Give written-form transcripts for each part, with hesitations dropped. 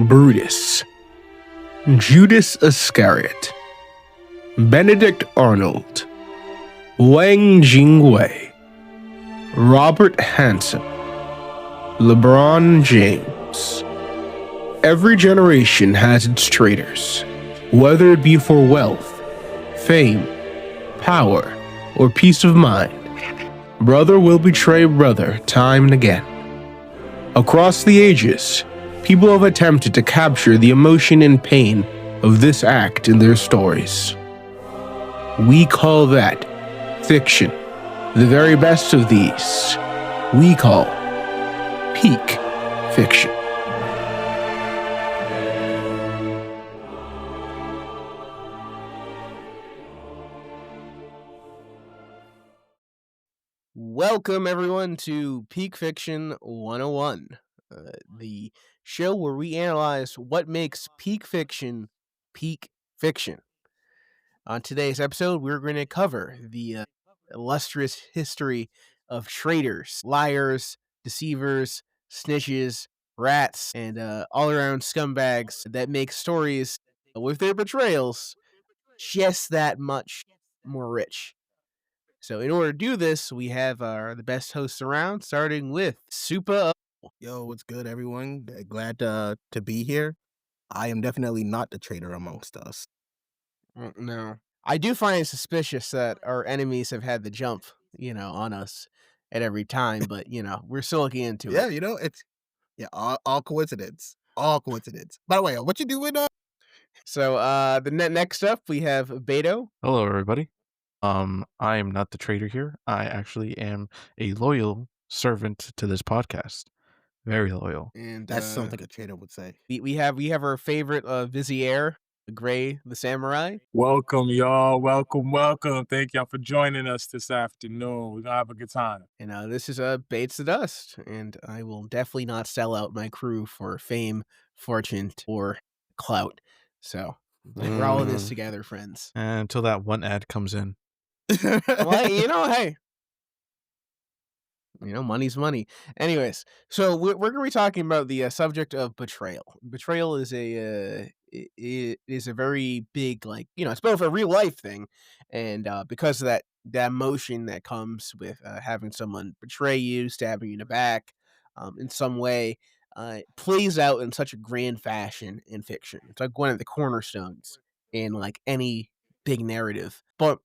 Brutus, Judas Iscariot, Benedict Arnold, Wang Jingwei, Robert Hansen, LeBron James. Every generation has its traitors, whether it be for wealth, fame, power, or peace of mind. Brother will betray brother time and again. Across the ages, people have attempted to capture the emotion and pain of this act in their stories. We call that fiction. The very best of these, we call peak fiction. Welcome, everyone, to Peak Fiction 101, the show where we analyze what makes peak fiction. On today's episode, we're going to cover the illustrious history of traitors, liars, deceivers, snitches, rats, and all-around scumbags that make stories with their betrayals just that much more rich. So in order to do this, we have the best hosts around, starting with Supa. Yo, what's good, everyone? Glad to be here. I am definitely not the traitor amongst us. No. I do find it suspicious that our enemies have had the jump, on us at every time, but, we're still looking into Yeah, it. it's all coincidence. All coincidence. By the way, what you doing? So the next up, we have Beto. Hello, everybody. I am not the traitor here. I actually am a loyal servant to this podcast. Very loyal. And That's something a traitor would say. we have our favorite Vizier, Gray the Samurai. Welcome, y'all. Welcome. Thank y'all for joining us this afternoon. We're gonna have a good time. And this is Bates the Dust, and I will definitely not sell out my crew for fame, fortune, or clout. So we're all in this together, friends. Until that one ad comes in. Well, hey. Money's money. Anyways, so we're going to be talking about the subject of betrayal. Betrayal is it is a very big, it's both a real life thing, and because of that emotion that comes with having someone betray you, stabbing you in the back, in some way, it plays out in such a grand fashion in fiction. It's like one of the cornerstones in like any big narrative. But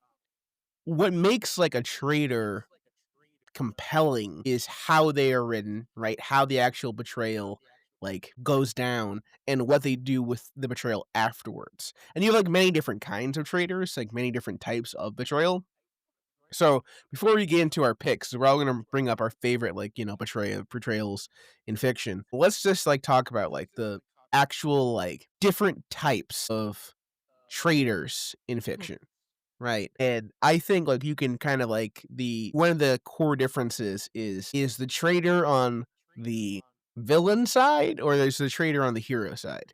what makes like a traitor compelling is how they are written, right? How the actual betrayal goes down and what they do with the betrayal afterwards. And you have like many different kinds of traitors, like many different types of betrayal. So before we get into our picks, we're all gonna bring up our favorite betrayals in fiction. Let's just talk about the actual different types of traitors in fiction. Right. And I think you can kind of one of the core differences is the traitor on the villain side or there's the traitor on the hero side.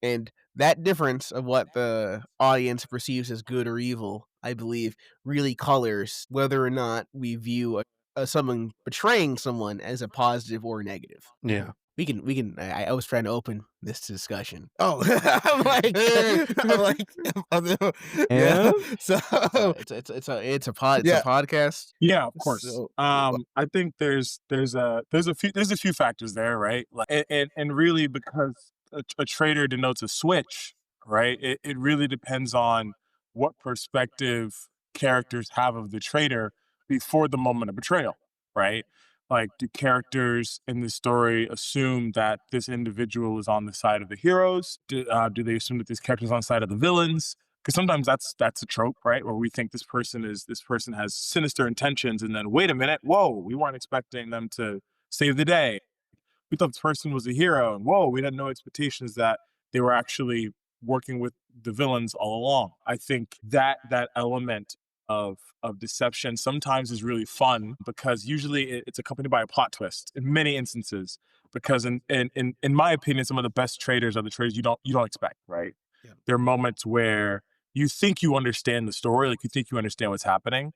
And that difference of what the audience perceives as good or evil, I believe, really colors whether or not we view someone betraying someone as a positive or negative. Yeah. We can. I was trying to open this discussion. Oh, I'm like, yeah. So it's a podcast. Yeah, of course. So- I think there's a few factors there, right? And really because a traitor denotes a switch, right? It really depends on what perspective characters have of the traitor before the moment of betrayal, right? Like, do characters in the story assume that this individual is on the side of the heroes? Do they assume that this character is on the side of the villains? Because sometimes that's a trope, right? Where we think this person has sinister intentions, and then wait a minute, whoa, we weren't expecting them to save the day. We thought this person was a hero, and whoa, we had no expectations that they were actually working with the villains all along. I think that element of deception sometimes is really fun because usually it's accompanied by a plot twist in many instances. Because in my opinion, some of the best traitors are the traitors you don't expect, right? Yeah. There are moments where you think you understand the story, like you think you understand what's happening,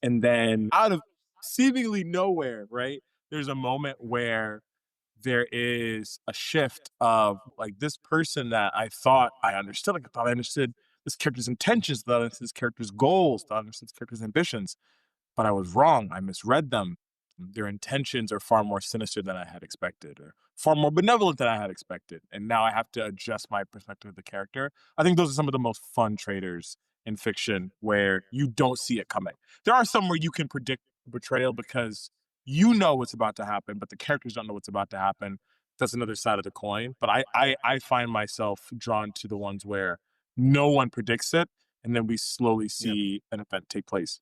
and then out of seemingly nowhere, right? There's a moment where there is a shift of like this person that I thought I understood. Like I thought I understood this character's intentions, that I understood this character's goals, that I understood this character's ambitions, but I was wrong. I misread them. Their intentions are far more sinister than I had expected, or far more benevolent than I had expected. And now I have to adjust my perspective of the character. I think those are some of the most fun traitors in fiction where you don't see it coming. There are some where you can predict betrayal because you know what's about to happen, but the characters don't know what's about to happen. That's another side of the coin. But I find myself drawn to the ones where no one predicts it, and then we slowly Yep. see an event take place.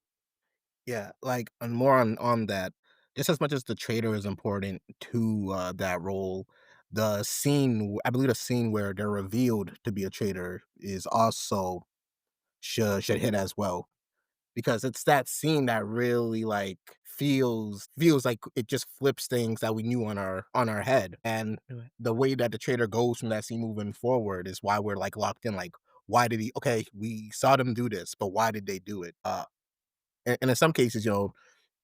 Yeah, like, and more on that, just as much as the traitor is important to that role, the scene, I believe the scene where they're revealed to be a traitor is also should hit as well. Because it's that scene that really like feels like it just flips things that we knew on our head. And the way that the traitor goes from that scene moving forward is why we're like locked in. Like, why did he? Okay, we saw them do this, but why did they do it? And in some cases,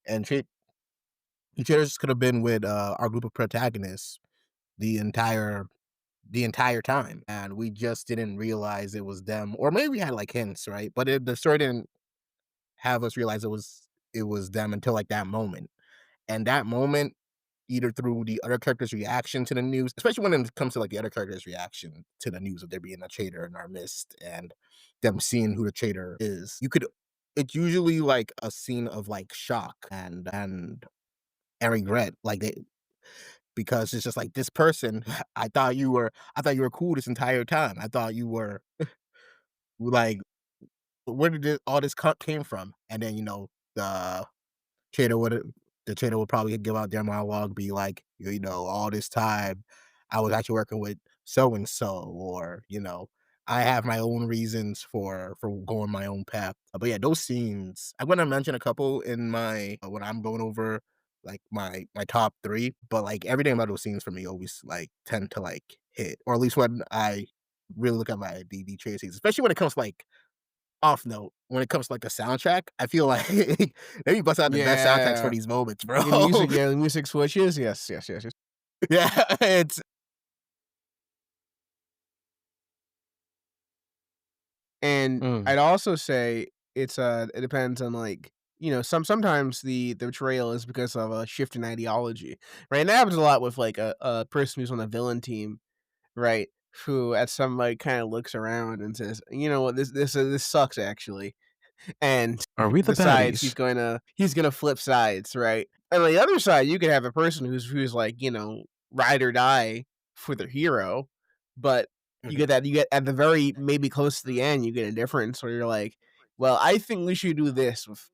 and the traitors could have been with our group of protagonists the entire time, and we just didn't realize it was them, or maybe we had like hints, right? But the story didn't have us realize it was them until like that moment. And that moment, either through the other character's reaction to the news, especially when it comes to like the other character's reaction to the news of there being a traitor in our midst and them seeing who the traitor is, it's usually like a scene of like shock and regret, like because it's just like this person, I thought you were cool this entire time. I thought you were like, where did all this came from? And then the trader would the trader would probably give out their monologue, be like, all this time I was actually working with so and so, or I have my own reasons for going my own path. But yeah, those scenes, I'm gonna mention a couple in my when I'm going over like my top three, but like everything about those scenes for me always like tend to like hit, or at least when I really look at my DD trade scenes, especially when it comes to, like, off note, when it comes to like the soundtrack, I feel like maybe bust out the best soundtracks for Yeah. these moments, bro. The music switches. Yes, yes, yes, yes. Yeah, it's And Mm. I'd also say it depends on like sometimes the betrayal is because of a shift in ideology, right? And that happens a lot with like a person who's on the villain team, right? Who at some like kind of looks around and says, you know what, this sucks actually, and Are we the decides baddies? he's gonna flip sides, right? And on the other side, you could have a person who's like ride or die for their hero, but Mhm. you get at the very maybe close to the end, you get a difference where you're like, well, I think we should do this with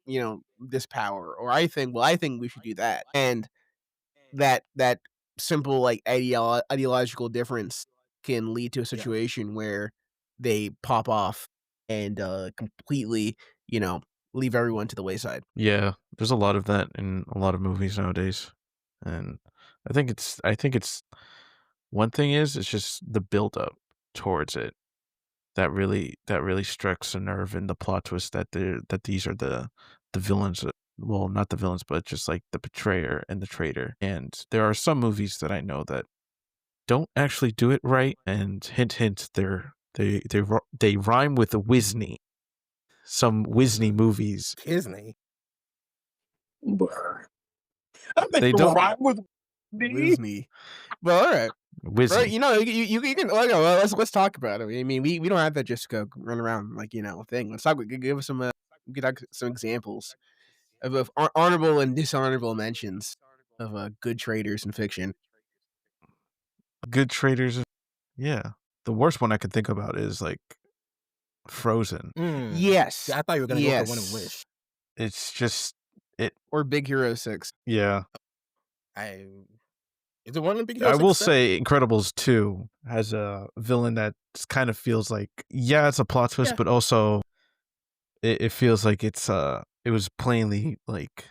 this power, or I think we should do that, and that simple like ideological difference can lead to a Yeah. situation where they pop off and completely you know leave everyone to the wayside. Yeah, there's a lot of that in a lot of movies nowadays, and I think it's one thing is it's just the build up towards it that really strikes a nerve in the plot twist that these are the villains. Well, not the villains, but just like the betrayer and the traitor. And there are some movies that I know that don't actually do it right. And hint, hint, they rhyme with a Wisney. Some Wisney movies Disney. they don't rhyme with me. Disney. Well, all right. Right, Wisney. you can. Well, let's talk about it. I mean, we don't have to just go run around like thing. Let's talk. Give us some. Give us some examples of honorable and dishonorable mentions of good traders in fiction. Good traitors. Yeah, the worst one I could think about is like Frozen. Yes, See, I thought you were gonna go for One and yes, Wish. It's just it. or Big Hero 6. Yeah, Is it one in Big Hero I 6 will set? say Incredibles 2 has a villain that kind of feels like, yeah, it's a plot twist, Yeah. but also it feels like it was plainly like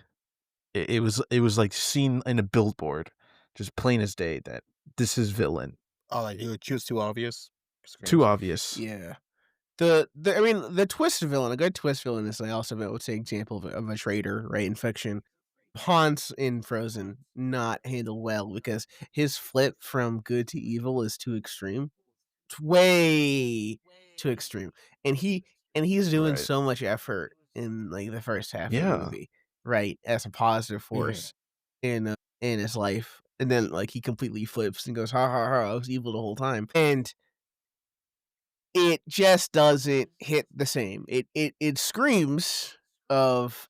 it was like seen in a billboard, just plain as day that this is villain. Oh, like you would choose too obvious. Too obvious. Yeah. I mean, the twist villain, a good twist villain is also, I would say, example of a traitor, right, in fiction. Han's in Frozen not handled well because his flip from good to evil is too extreme. It's way too extreme. And he's doing Right. so much effort in like the first half of the Yeah. movie, right? As a positive force in his life. And then like he completely flips and goes, ha ha ha, I was evil the whole time. And it just doesn't hit the same. It screams of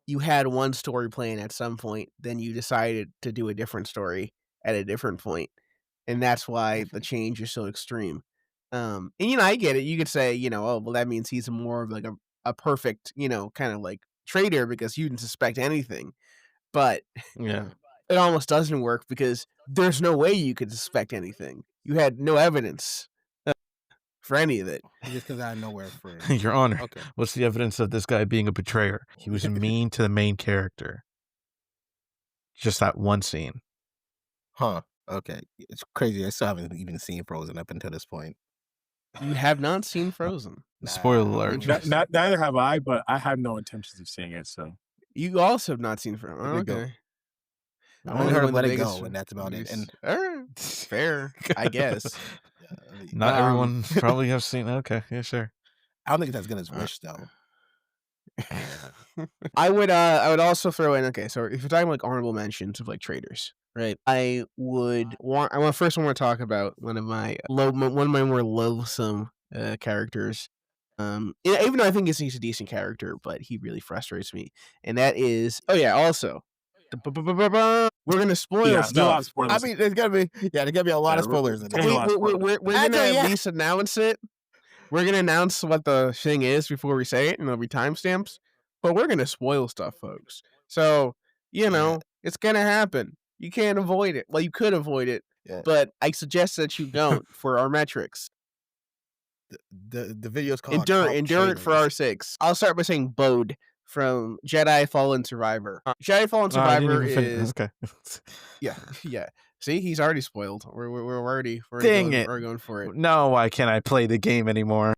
you had one story playing at some point, then you decided to do a different story at a different point, and that's why the change is so extreme. And I get it. You could say, oh well, that means he's more of like a perfect, kind of like traitor because you didn't suspect anything, but Yeah. it almost doesn't work because there's no way you could suspect anything. You had no evidence for any of it. He just comes out of nowhere for Your Honor, Okay. what's the evidence of this guy being a betrayer? He was mean to the main character. Just that one scene. Huh. Okay. It's crazy. I still haven't even seen Frozen up until this point. You have not seen Frozen. Spoiler Nah. alert. Interesting. Neither have I, but I have no intentions of seeing it. So You also have not seen Frozen. There we go. Okay. I Only only heard one of of the Let It biggest Go, and that's about it. And all right, fair, I guess. Not Um, everyone probably have seen. Okay, yeah, sure. I don't think it's as good as Wish, though. I would also throw in, okay, so if you're talking like honorable mentions of like traitors, right? I first want to talk about one of my more loathsome characters. Even though I think he's a decent character, but he really frustrates me, and that is also we're gonna spoil yeah, there's a lot of stuff. spoilers. I mean, there's gotta be a lot of spoilers in There's it. a lot of spoilers. We're gonna Actually, yeah. at least announce it. We're gonna announce what the thing is before we say it, and there'll be timestamps. But we're gonna spoil stuff, folks. So it's gonna happen. You can't avoid it. Well, you could avoid it, Yeah. but I suggest that you don't for our metrics. The video's called Endure Top it for Traitors. our sakes. I'll start by saying Bode from Jedi Fallen Survivor. Jedi Fallen Oh, I didn't Survivor even finish. is Okay. yeah. See, he's already spoiled. We're already Dang it. we're going for it. No, why can't I play the game anymore?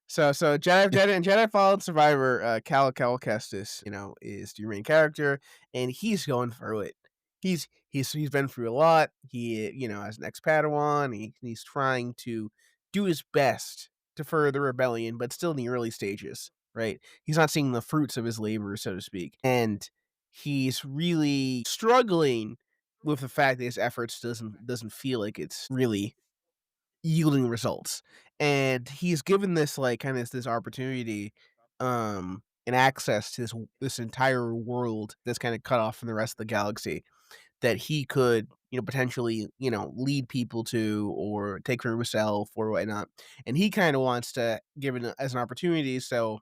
So Jedi Fallen Survivor, Cal Kestis, is your main character, and he's going through it. He's been through a lot. He as an ex-Padawan, he's trying to do his best to further the rebellion, but still in the early stages, right? He's not seeing the fruits of his labor, so to speak, and he's really struggling with the fact that his efforts doesn't feel like it's really yielding results. And he's given this like kind of this opportunity and access to this entire world that's kind of cut off from the rest of the galaxy that he could potentially lead people to or take for himself or whatnot. And he kind of wants to give it as an opportunity so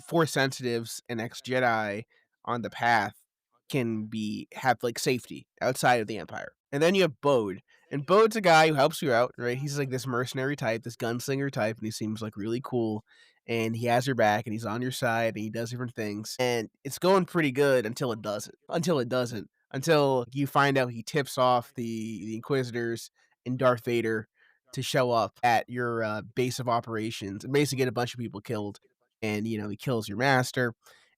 force sensitives and ex-Jedi on the path can have like safety outside of the Empire. And then you have Bode. And Bode's a guy who helps you out, right? He's like this mercenary type, this gunslinger type, and he seems like really cool. And he has your back and he's on your side and he does different things. And it's going pretty good until it doesn't. Until you find out he tips off the Inquisitors and Darth Vader to show up at your base of operations and basically get a bunch of people killed. And he kills your master.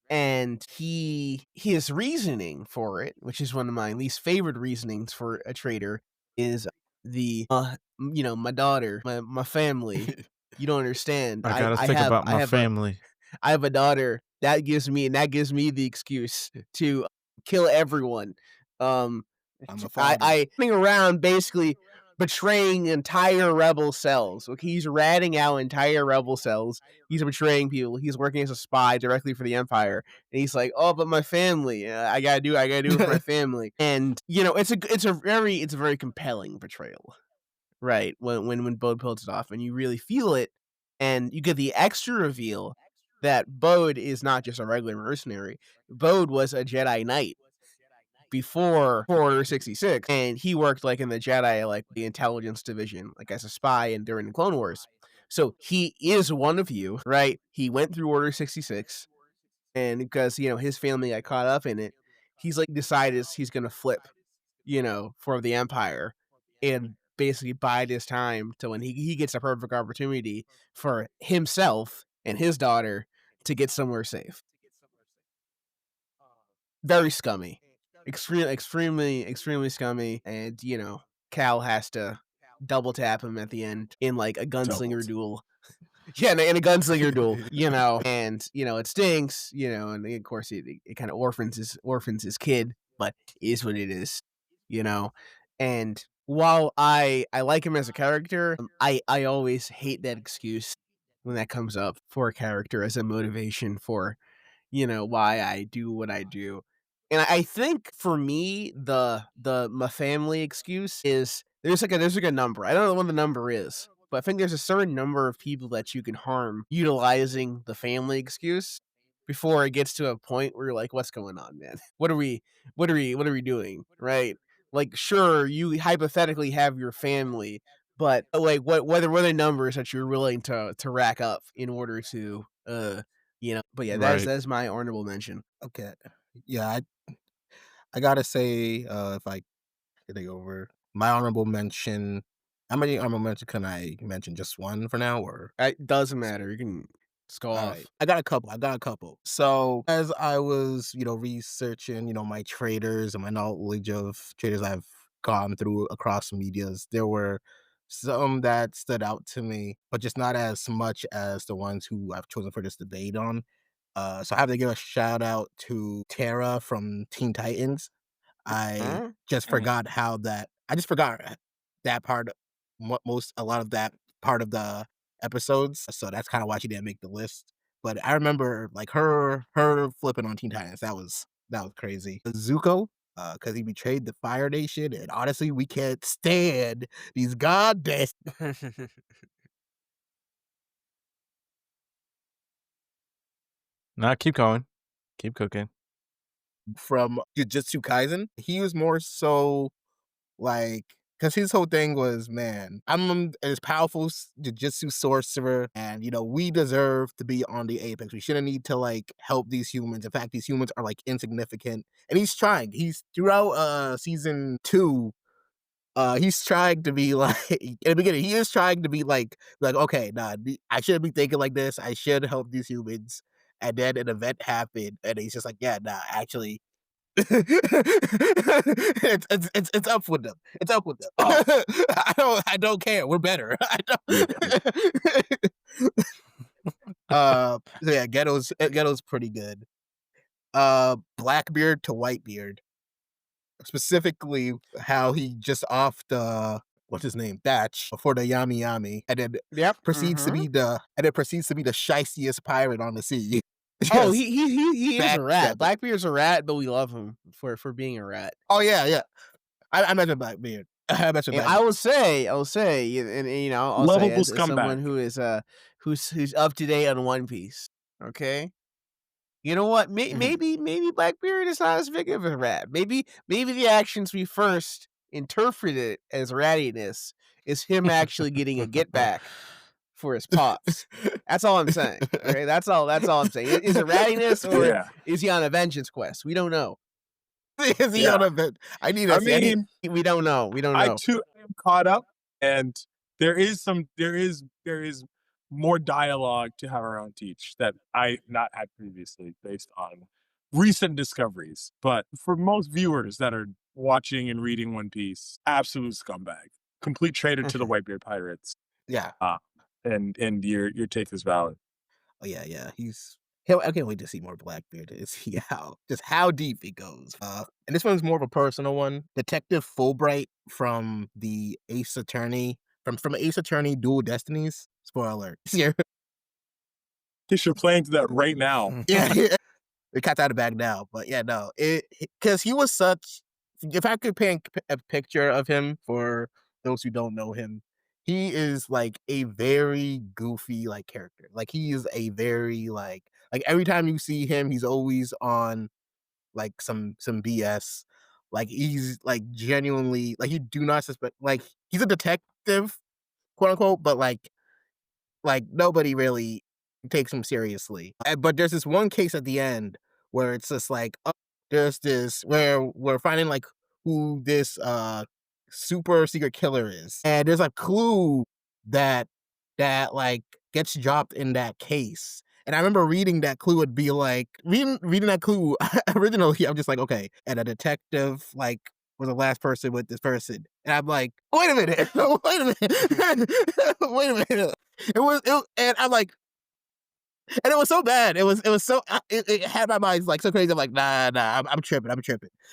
And his reasoning for it, which is one of my least favorite reasonings for a traitor, is my daughter, my family. You don't understand. I gotta think about my family. I have a daughter. That gives me the excuse to kill everyone. I'm a father. I running around basically betraying entire rebel cells. Like he's ratting out entire rebel cells. He's betraying people. He's working as a spy directly for the Empire, and he's like, "Oh, but my family. I gotta do it for my family." And it's a very compelling betrayal, right? When Bode pulls it off, and you really feel it, and you get the extra reveal that Bode is not just a regular mercenary. Bode was a Jedi Knight before Order 66, and he worked like in the Jedi, like the intelligence division, like as a spy and during the Clone Wars. So he is one of you, right? He went through Order 66, and because his family got caught up in it, he's like decided he's gonna flip, for the Empire, and basically bide his time to when he gets a perfect opportunity for himself and his daughter to get somewhere safe. very scummy, extremely scummy, and Cal has to double tap him at the end in like a gunslinger duel. Yeah, in a gunslinger duel, and it stings, and of course it kind of orphans his kid, but it is what it is, you know. And while I like him as a character, I always hate that excuse when that comes up for a character as a motivation for why I do what I do. And I think for me, the my family excuse is there's like a number. I don't know what the number is, but I think there's a certain number of people that you can harm utilizing the family excuse before it gets to a point where you're like, what's going on, man? What are we doing? Right? Like, sure, you hypothetically have your family, but like what are the numbers that you're willing to rack up in order to but yeah, Right. that's my honorable mention. Okay. Yeah, I gotta say, if I could take over my honorable mention, how many honorable mention can I mention? Just one for now, or It doesn't matter. You can just go all off. right? I got a couple. I got a couple. So as I was, researching, my traders and my knowledge of traders I've gone through across medias, there were some that stood out to me, but just not as much as the ones who I've chosen for this debate on. So I have to give a shout out to Tara from Teen Titans. I Huh? just forgot I just forgot that part, a lot of that part of the episodes. So that's kind of why she didn't make the list. But I remember like her flipping on Teen Titans. That was crazy. Zuko, because he betrayed the Fire Nation, and honestly, we can't stand these goddamn Nah, keep going. Keep cooking. from Jujutsu Kaisen. He was more so like, because his whole thing was, man, I'm this powerful jujitsu sorcerer, and we deserve to be on the apex. We shouldn't need to like help these humans. In fact, these humans are like insignificant. And he's trying. He's throughout season 2. He's trying to be like in the beginning. He is trying to be like okay, nah, I shouldn't be thinking like this. I should help these humans. And then an event happened, and he's just like, yeah, nah, actually, it's up with them. It's up with them. I don't care. We're better. I don't. So yeah, Ghetto's pretty good. Blackbeard to Whitebeard, specifically how he just off the what's his name Thatch for the Yami Yami, and then Yep. proceeds to be the shiestiest pirate on the sea. Oh, Just he is a rat. backstabbing. Blackbeard's a rat, but we love him for being a rat. Oh yeah. I mentioned Blackbeard. I mentioned And Blackbeard. I will say, and I'll say Lovable as someone scumbag. who is who's up to date on One Piece. Okay, you know what? Maybe Blackbeard is not as big of a rat. Maybe the actions we first interpreted as rattiness is him actually getting a get back for his pops. That's all I'm saying. Okay, that's all I'm saying. Is it rattiness or Yeah. is he on a vengeance quest? We don't know. Is he Yeah. on a vent? I need I to see. mean, We don't know. We don't I know. too am caught up, and there is more dialogue to have around Teach that I not had previously based on recent discoveries. But for most viewers that are watching and reading One Piece, absolute scumbag, complete traitor to the Whitebeard pirates. Yeah. And your take is valid. Oh yeah. I can't wait to see more Blackbeard to see how deep it goes. And this one's more of a personal one. Detective Fulbright from the Ace Attorney from Ace Attorney Dual Destinies. Spoiler alert. Yeah. You're playing to that right now. The cat's out of the bag now, but yeah, no, because he was such. If I could paint a picture of him for those who don't know him, he is like a very goofy like character. Like he is a very like every time you see him, he's always on like some BS. Like he's like genuinely like you do not suspect like he's a detective, quote unquote, but like nobody really takes him seriously. But there's this one case at the end where it's just like, oh, there's this where we're finding like who this super secret killer is, and there's a clue that like gets dropped in that case, And I remember reading that clue would be like reading that clue originally. I'm just like, okay, and a detective like was the last person with this person, and I'm like, wait a minute, wait a minute, wait a minute. And I'm like, and it was so bad. It was so it had my mind like so crazy. I'm like, nah, I'm tripping.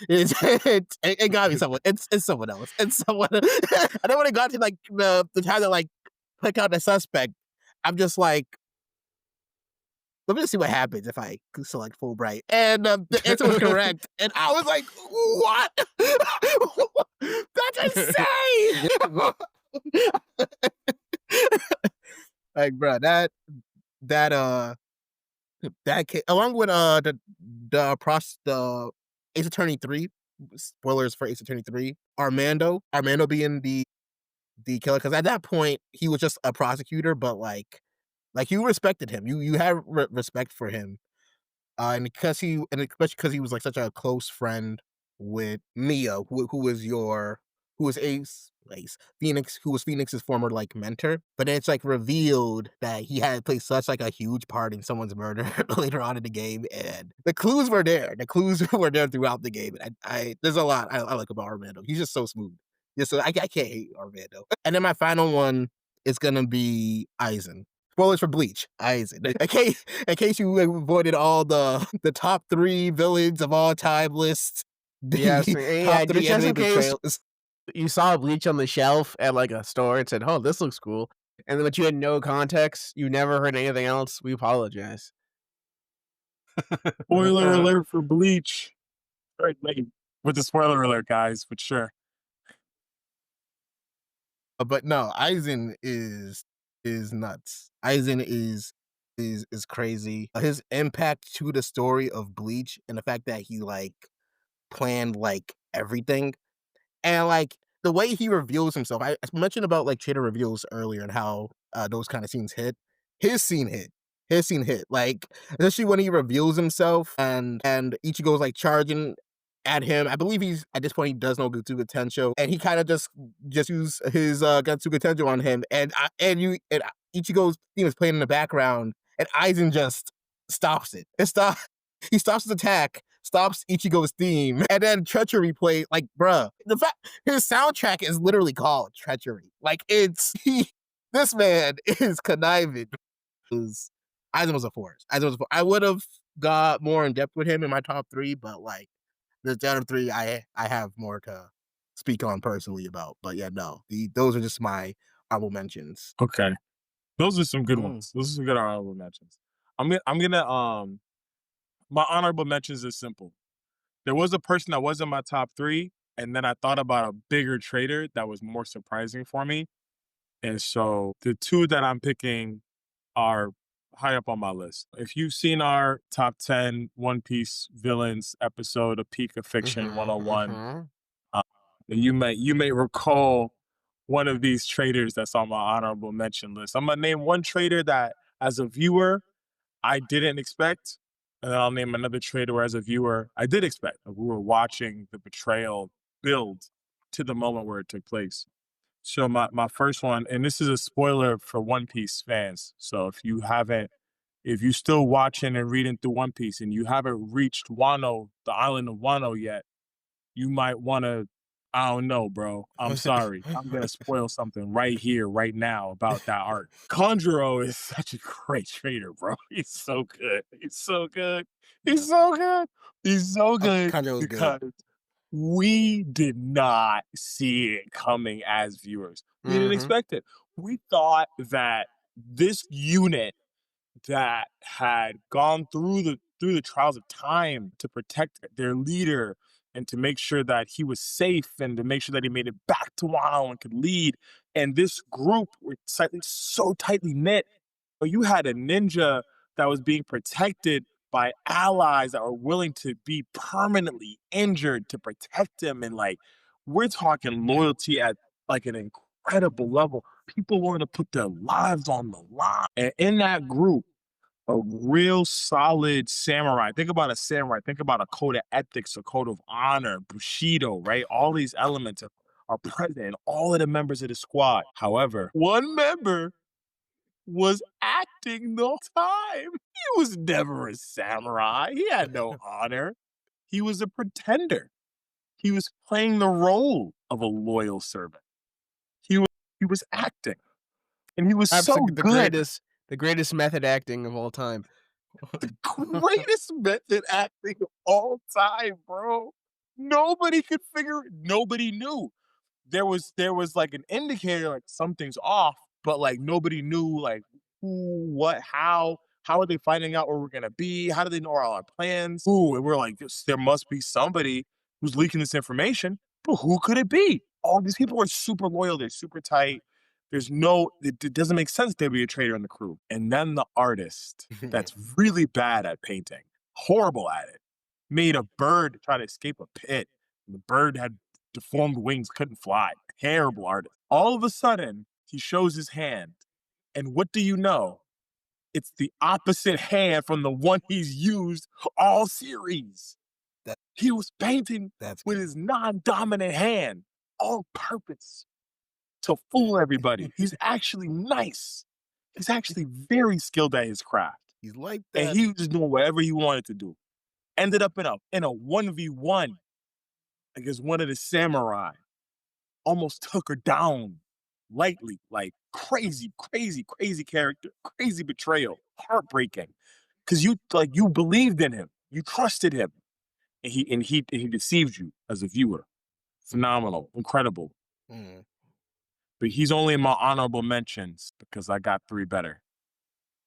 It got me someone. It's someone else. It's someone. And then when it got to like the time to like pick out the suspect, I'm just like, let me just see what happens if I select Fulbright. And the answer was correct. And I was like, what? That's insane. Like, bro, that along with the Ace Attorney 3, spoilers for Ace Attorney 3, Armando being the killer, because at that point he was just a prosecutor, but like you respected him. You had respect for him. And especially because he was like such a close friend with Mia, who was Phoenix, who was Phoenix's former like mentor. But then it's like revealed that he had played such like a huge part in someone's murder later on in the game, and the clues were there. The clues were there throughout the game. And I there's a lot I like about Armando. He's just so smooth. Just so I can't hate Armando. And then my final one is gonna be Aizen. Spoilers for Bleach, Aizen. In case you avoided all the top 3 villains of all time list. Yeah, Top 3 just in anime case betrayals. you saw Bleach on the shelf at like a store and said, "Oh, this looks cool," and then but you had no context, you never heard anything else. We apologize. Spoiler alert for Bleach. Right, late with the spoiler alert, guys, but sure. But no, Aizen is nuts. Aizen is crazy. His impact to the story of Bleach and the fact that he like planned like everything, and like the way he reveals himself. I mentioned about like traitor reveals earlier and how those kind of scenes hit. His scene hit. Like, especially when he reveals himself and Ichigo's like charging at him. I believe he's at this point he does know Gatsuga Tensho, and he kind of just use his Gatsuga Tensho on him, and Ichigo's theme is playing in the background, and Aizen just stops it. He stops his attack, stops Ichigo's theme, and then Treachery play. Like, bruh, the fact his soundtrack is literally called Treachery. Like, this man is conniving. Aizen was a force. I would have got more in depth with him in my top 3, but like the other 3, I have more to speak on personally about. But yeah, no, those are just my honorable mentions. Okay, those are some good ones. Those are some good honorable mentions. I'm gonna my honorable mentions is simple. There was a person that was in my top 3, and then I thought about a bigger traitor that was more surprising for me. And so the 2 that I'm picking are high up on my list. If you've seen our top 10 One Piece villains episode of Peak of Fiction 101, then you may recall one of these traitors that's on my honorable mention list. I'm gonna name one traitor that, as a viewer, I didn't expect, and then I'll name another traitor where, as a viewer, I did expect. Like, we were watching the betrayal build to the moment where it took place. So my first one, and this is a spoiler for One Piece fans. So if you still watching and reading through One Piece and you haven't reached Wano, the island of Wano yet, you might want to, I don't know, bro. I'm sorry. I'm going to spoil something right here, right now about that arc. Conjuro is such a great traitor, bro. He's so good. He's so good. He's so good. He's so good Kanjo's because good. we did not see it coming as viewers. We didn't expect it. We thought that this unit that had gone through the trials of time to protect their leader and to make sure that he was safe and to make sure that he made it back to Wano and could lead. And this group were so tightly knit. But you had a ninja that was being protected by allies that were willing to be permanently injured to protect him. And like, we're talking loyalty at like an incredible level. People willing to put their lives on the line. And in that group, a real solid samurai. Think about a samurai. Think about a code of ethics, a code of honor, Bushido, right? All these elements are present in all of the members of the squad. However, one member was acting the whole time. He was never a samurai. He had no honor. He was a pretender. He was playing the role of a loyal servant. He was acting, and he was so good. The greatest method acting of all time. The greatest method acting of all time, bro. Nobody could figure it. Nobody knew. There was like an indicator, like something's off, but like nobody knew like who, what, how. How are they finding out where we're gonna be? How do they know all our plans? Ooh, and we're like, there must be somebody who's leaking this information. But who could it be? All these people are super loyal. They're super tight. It doesn't make sense there'd be a traitor in the crew. And then the artist that's really bad at painting, horrible at it, made a bird try to escape a pit. The bird had deformed wings, couldn't fly. Terrible artist. All of a sudden, he shows his hand. And what do you know? It's the opposite hand from the one he's used all series. He was painting with his non-dominant hand on purpose to fool everybody. He's actually nice. He's actually very skilled at his craft. He's like that. And he was just doing whatever he wanted to do. Ended up in a 1v1 against one of the samurai. Almost took her down lightly, like crazy character, crazy betrayal, heartbreaking. Because you believed in him, you trusted him, and he deceived you as a viewer. Phenomenal, incredible. But he's only in my honorable mentions because I got 3 better,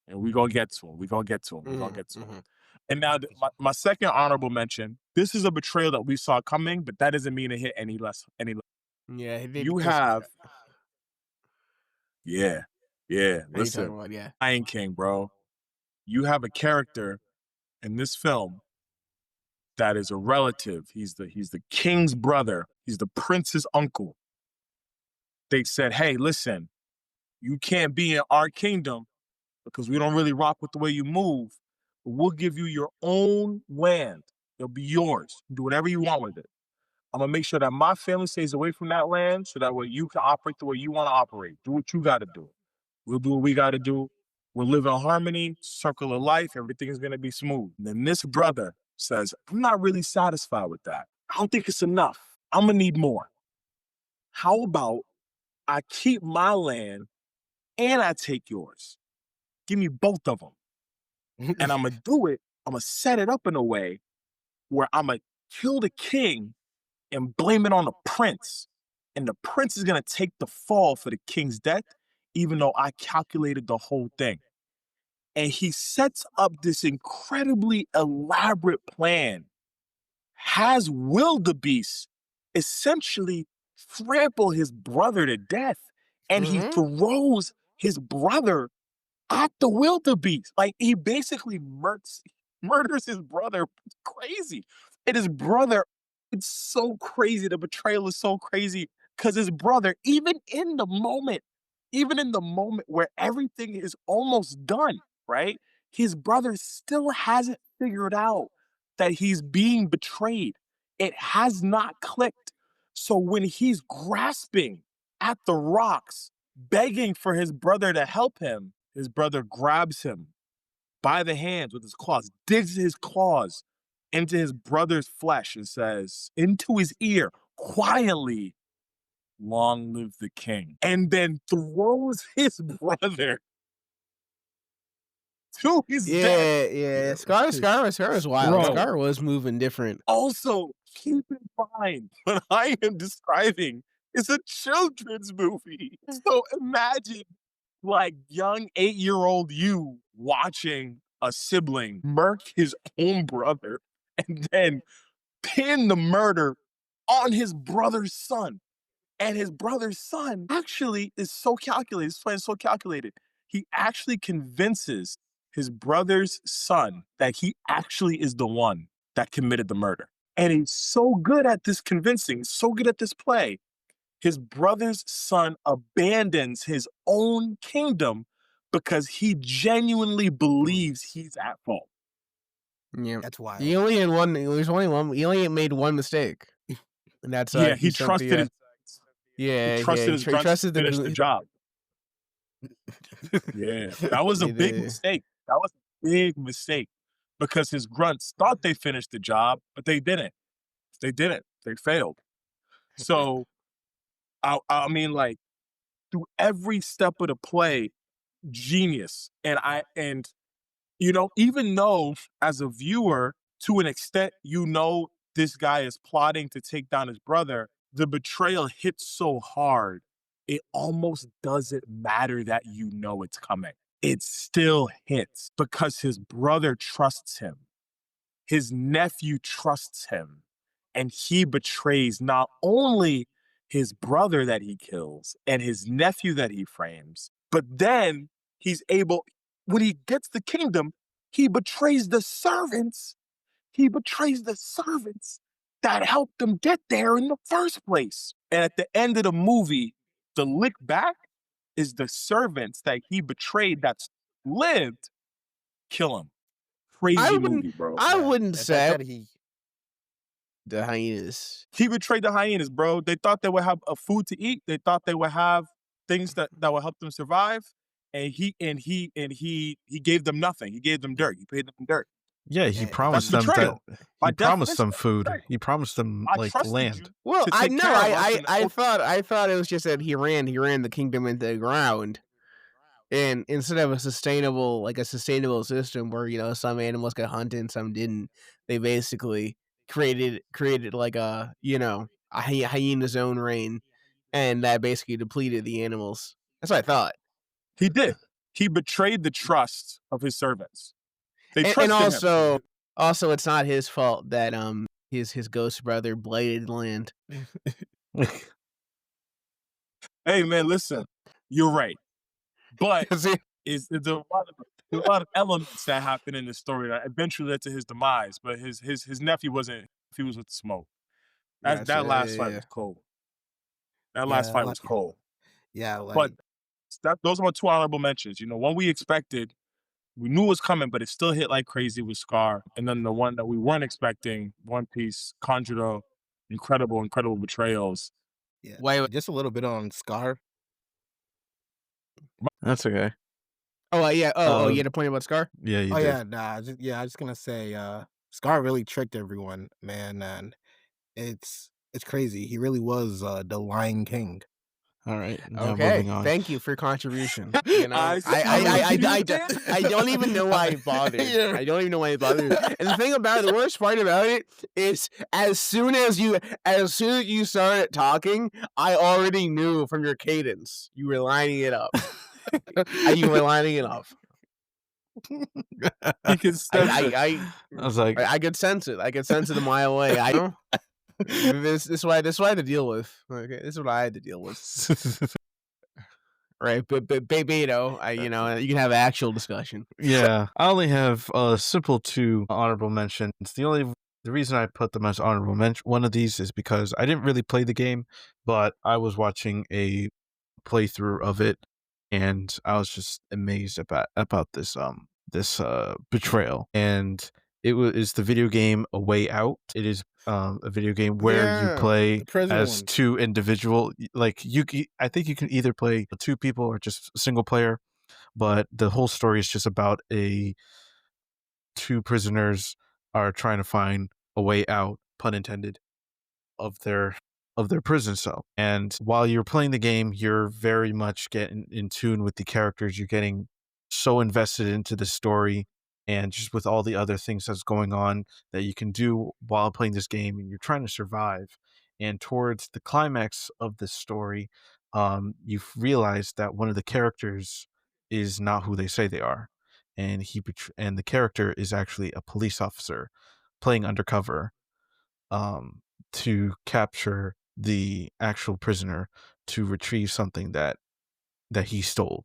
and we gonna get to him. And now my second honorable mention. This is a betrayal that we saw coming, but that doesn't mean it hit any less. Yeah, You have. Yeah. Listen, Lion King, bro. You have a character in this film that is a relative. He's the king's brother. He's the prince's uncle. They said, hey, listen, you can't be in our kingdom because we don't really rock with the way you move. But we'll give you your own land. It'll be yours. Do whatever you want with it. I'm going to make sure that my family stays away from that land so that way you can operate the way you want to operate. Do what you got to do. We'll do what we got to do. We'll live in harmony, circle of life. Everything is going to be smooth. And then this brother says, I'm not really satisfied with that. I don't think it's enough. I'm going to need more. How about I keep my land and I take yours? Give me both of them. And I'm going to do it. I'm going to set it up in a way where I'm going to kill the king and blame it on the prince. And the prince is going to take the fall for the king's death, even though I calculated the whole thing. And he sets up this incredibly elaborate plan, has wildebeest essentially trample his brother to death. And he throws his brother at the wildebeest. Like, he basically murders his brother. It's crazy. And his brother, it's so crazy. The betrayal is so crazy because his brother, even in the moment where everything is almost done, right? His brother still hasn't figured out that he's being betrayed. It has not clicked. So when he's grasping at the rocks, begging for his brother to help him, his brother grabs him by the hands with his claws, digs his claws into his brother's flesh and says into his ear, quietly, long live the king. And then throws his brother to his death. Yeah. Scar was wild. Bro. Scar was moving different. Also, keep in mind, what I am describing is a children's movie. So imagine, like, young 8-year-old you watching a sibling murk his own brother and then pin the murder on his brother's son. And his brother's son actually is so calculated. His plan is so calculated. He actually convinces his brother's son that he actually is the one that committed the murder. And he's so good at this convincing, so good at this play. His brother's son abandons his own kingdom because he genuinely believes he's at fault. Yeah, That's wild. he only made one mistake, and that's He trusted his he brother to trusted finish the job. Yeah, that was a It big is. mistake. That was a big mistake because his grunts thought they finished the job, but they didn't. They didn't. They failed. So I mean, like through every step of the play, genius. And you know, even though as a viewer, to an extent, you know this guy is plotting to take down his brother, the betrayal hits so hard, it almost doesn't matter that you know it's coming. It still hits because his brother trusts him. His nephew trusts him. And he betrays not only his brother that he kills and his nephew that he frames, but then he's able, when he gets the kingdom, he betrays the servants. He betrays the servants that helped him get there in the first place. And at the end of the movie, the lick back is the servants that he betrayed that lived kill him. Crazy movie, bro. I Yeah, wouldn't the fact say that he the hyenas. He betrayed the hyenas, bro. They thought they would have a food to eat. They thought they would have things that would help them survive. And he gave them nothing. He gave them dirt. He paid them dirt. Yeah, he That's promised them betrayal. that By he promised definition, them that's food. betrayal. He promised them I like trusted land. you Well, to I take know. care of us I and I thought it was just that he ran the kingdom into the ground, and instead of a sustainable system where some animals got hunted and some didn't, they basically created like a hyena's own reign, and that basically depleted the animals. That's what I thought. he did. He betrayed the trust of his servants. They And trusted him. also, it's not his fault that his ghost brother bladed land. Hey man, listen, you're right. But 'Cause he- there's a lot of elements that happen in this story that eventually led to his demise. But his nephew wasn't. He was with the smoke. That Gotcha, last yeah, fight yeah. was cold. That last yeah, fight like was cold. yeah, But like those are my two honorable mentions. You know, one we expected, we knew it was coming, but it still hit like crazy with Scar. And then the one that we weren't expecting, One Piece, Conjuro, incredible betrayals. yeah, Wait. just a little bit on Scar. That's okay. Oh yeah. Oh, you Uh, had a point about Scar? Yeah, you Oh did. yeah, nah, I was just gonna say, Scar really tricked everyone, man, and it's crazy. He really was the Lion King. All right. Now Okay, moving on. thank you for your contribution. You know, I see what you did. I don't even know why it bothered. Yeah. I don't even know why it bothered. And the thing about it, the worst part about it is, as soon as you started talking, I already knew from your cadence you were lining it up. You were lining it up. He can sense it. I was like, I could sense it. I could sense it a mile away. I know. This is what I had to deal with. Okay, this is what I had to deal with. Right, but Beto, you can have actual discussion. yeah, I only have simple two honorable mentions. The reason I put them as honorable mention, one of these is because I didn't really play the game, but I was watching a playthrough of it, and I was just amazed about this betrayal. And is the video game A Way Out. It is a video game where you Yeah, play the prison as one. two individual, like I think you can either play two people or just single player, but the whole story is just about two prisoners are trying to find a way out, pun intended, of their prison cell. And while you're playing the game, you're very much getting in tune with the characters. You're getting so invested into the story and just with all the other things that's going on that you can do while playing this game, and you're trying to survive. And towards the climax of the story, you realize that one of the characters is not who they say they are, and and the character is actually a police officer playing undercover to capture the actual prisoner to retrieve something that he stole.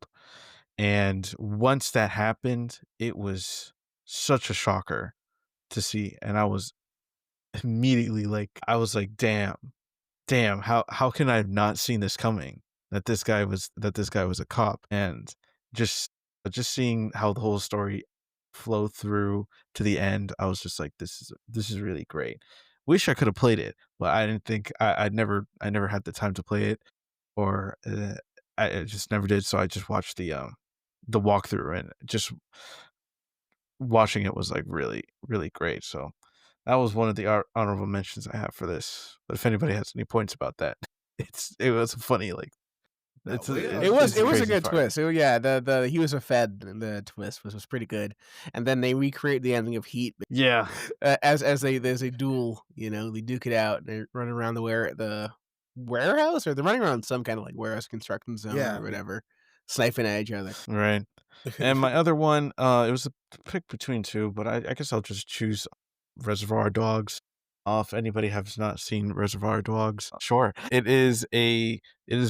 And once that happened, it was such a shocker to see, and I was immediately like, damn, how can I have not seen this coming, that this guy was a cop. And just seeing how the whole story flow through to the end, I was just like, this is really great. Wish I could have played it, but I didn't think I never had the time to play it, or I just never did. So I just watched the walkthrough, and just watching it was like really, really great. So that was one of the honorable mentions I have for this. But if anybody has any points about that, it was funny. Like it's well, yeah, It was a a crazy good part. twist. Yeah, the he was a Fed. The twist was pretty good, and then they recreate the ending of Heat Yeah, as there's a duel. They duke it out. And they run around the warehouse, or they're running around some kind of like warehouse construction zone Yeah. or whatever, sniping at each other. right. And my other one, it was a pick between two, but I guess I'll just choose Reservoir Dogs. If anybody has not seen Reservoir Dogs, sure. It is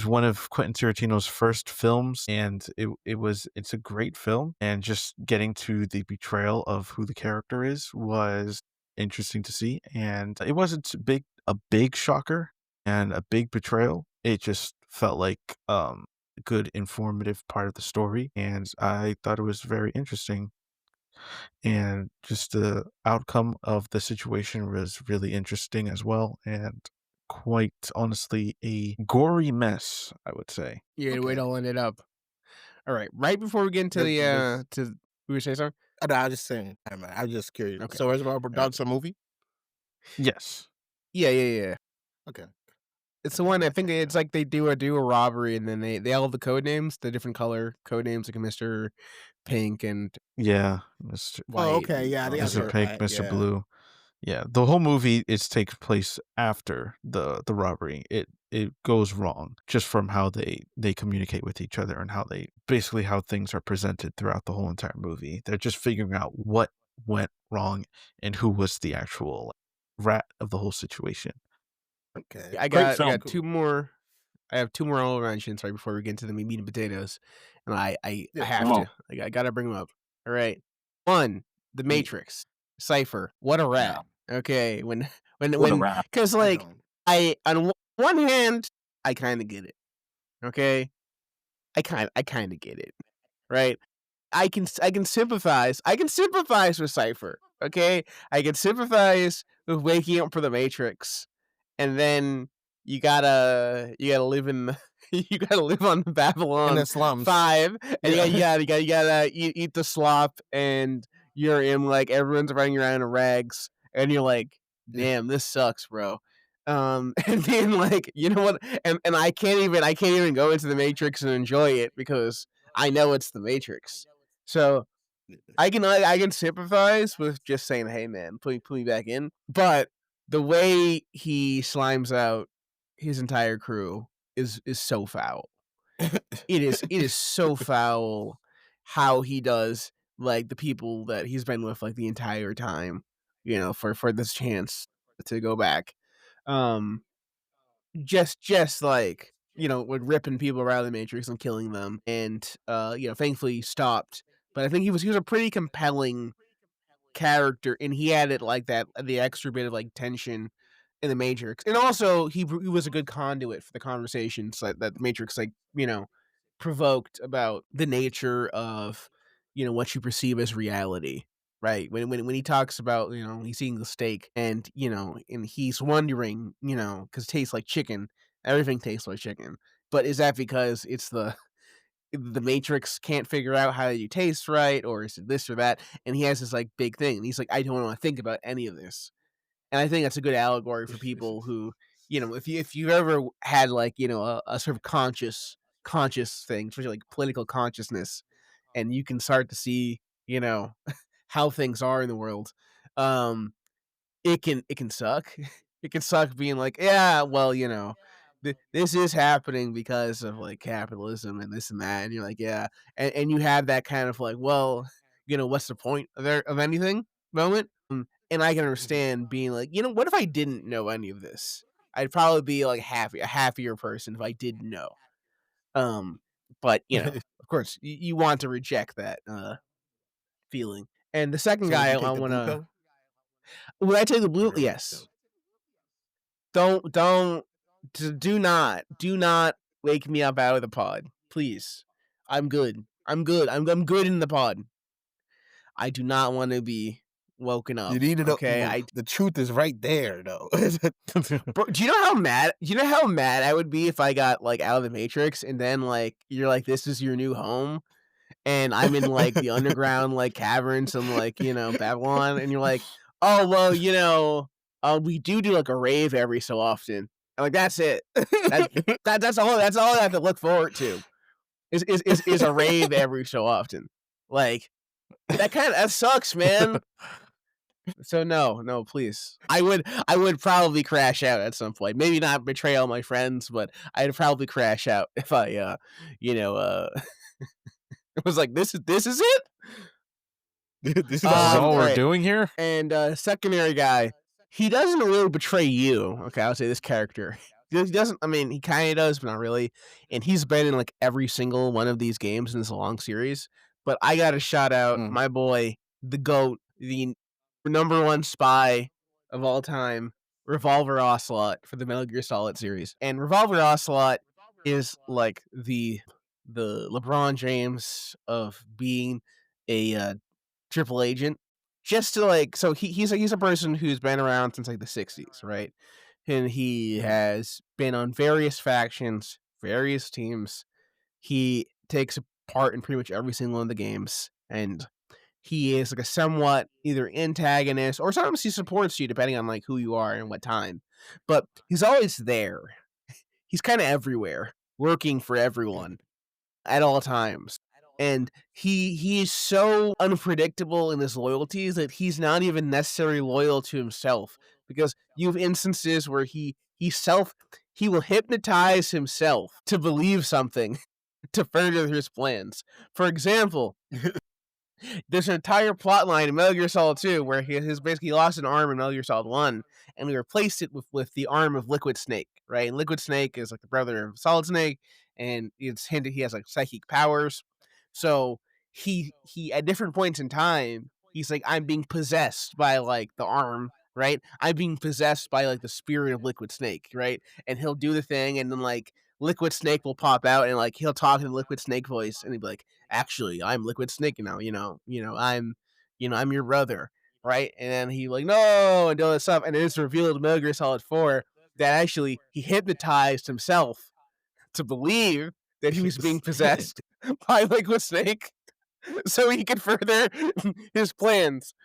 one of Quentin Tarantino's first films, and it's a great film. And just getting to the betrayal of who the character is was interesting to see. And it wasn't a big shocker and a big betrayal. It just felt like a good informative part of the story, and I thought it was very interesting. And just the outcome of the situation was really interesting as well, and quite honestly a gory mess, I would say. Yeah, the way it Okay. all ended up. All right, right before we get into we were saying something. No, I was just saying. I was just curious. Okay. So Reservoir Dogs a movie? Yes. Yeah. Okay. It's the one I think it's like they do a robbery, and then they all have the code names, the different color code names, like Mr. Pink and Yeah, Mr. White. Oh, okay. Yeah, I and think I've Mr. heard. Pink, Mr. Yeah. Blue. Yeah, the whole movie takes place after the robbery. It goes wrong just from how they communicate with each other, and how things are presented throughout the whole entire movie. They're just figuring out what went wrong and who was the actual rat of the whole situation. Okay. I Great got film. two more. I have two more honorable mentions right before we get into the meat and potatoes, and I Yeah, have come to. I gotta bring them up. All right, one, The Matrix, Cypher. What a rat. Okay, What a rap. because I like don't. on one hand, I kind of get it. Okay, I kind of get it. Right. I can sympathize. I can sympathize with Cypher. Okay, I can sympathize with waking up for the Matrix, and then you gotta live in you gotta live on In Babylon the slums. 5, and Yeah. you gotta eat the slop, and you're in like everyone's running around in rags, and you're like, damn, this sucks, bro. And then like you know what, and I can't even go into the Matrix and enjoy it because I know it's the Matrix. So I can sympathize with just saying, "Hey, man, put me back in." But the way he slimes out his entire crew is so foul. It is so foul how he does like the people that he's been with like the entire time. For this chance to go back. Um, just like with ripping people around the Matrix and killing them, and thankfully stopped. But I think he was a pretty compelling character, and he added like that the extra bit of like tension in the Matrix, and also he was a good conduit for the conversations that the Matrix provoked about the nature of what you perceive as reality. Right, when he talks about he's eating the steak, and and he's wondering because it tastes like chicken, everything tastes like chicken, but is that because it's the Matrix can't figure out how you taste right, or is it this or that? And he has this like big thing, and he's like, I don't want to think about any of this. And I think that's a good allegory for people who, if you've ever had like a sort of conscious thing, especially like political consciousness, and you can start to see how things are in the world. It can suck. It can suck being like, yeah, well, this is happening because of like capitalism and this and that, and you're like, yeah, and you have that kind of like, well, what's the point of anything moment? And I can understand being like, what if I didn't know any of this? I'd probably be like a happier person if I didn't know. But of course, you want to reject that feeling. And the second So would guy you I take the want blue to. pill? Would I take the blue? Very much so. Yes. Don't do not wake me up out of the pod, please. I'm good. I'm good in the pod. I do not want to be woken up. You needed Okay, the truth is right there, though. bro, do you know how mad? You know how mad I would be if I got like out of the Matrix and then like you're like this is your new home, and I'm in like the underground like caverns and like Babylon, and you're like, oh well, we do like a rave every so often. I'm like that's it. That's all. That's all I have to look forward to. Is a rave every so often. Like that sucks, man. So no, please. I would probably crash out at some point. Maybe not betray all my friends, but I'd probably crash out if I it was like this is it. This is This is all we're alright. doing here. And secondary guy, he doesn't really betray you. Okay, I'll say this character. He doesn't. I mean, he kind of does, but not really. And he's been in like every single one of these games in this long series. But I got to shout out my boy, the GOAT, the #1 spy of all time, Revolver Ocelot for the Metal Gear Solid series. And Revolver Ocelot is like the LeBron James of being a triple agent. Just to like, so he's a person who's been around since like the 60s, right? And he has been on various factions, various teams. He takes part in pretty much every single one of the games, and he is like a somewhat either antagonist or sometimes he supports you depending on like who you are and what time. But he's always there. He's kind of everywhere, working for everyone at all times. And he is so unpredictable in his loyalties that he's not even necessarily loyal to himself, because you have instances where he will hypnotize himself to believe something to further his plans. For example, there's an entire plot line in Metal Gear Solid 2 where he has basically lost an arm in Metal Gear Solid 1, and we replaced it with the arm of Liquid Snake, right? And Liquid Snake is like the brother of Solid Snake, and it's hinted he has like psychic powers. So he at different points in time, he's like, I'm being possessed by like the arm, right? I'm being possessed by like the spirit of Liquid Snake, right? And he'll do the thing, and then like Liquid Snake will pop out, and like he'll talk in the Liquid Snake voice, and he'll be like, actually, I'm Liquid Snake now, I'm your brother, right? And then he like, no, and all this stuff, and it's revealed in Metal Gear Solid 4 that actually he hypnotized himself to believe that he was being possessed by Liquid Snake so he could further his plans.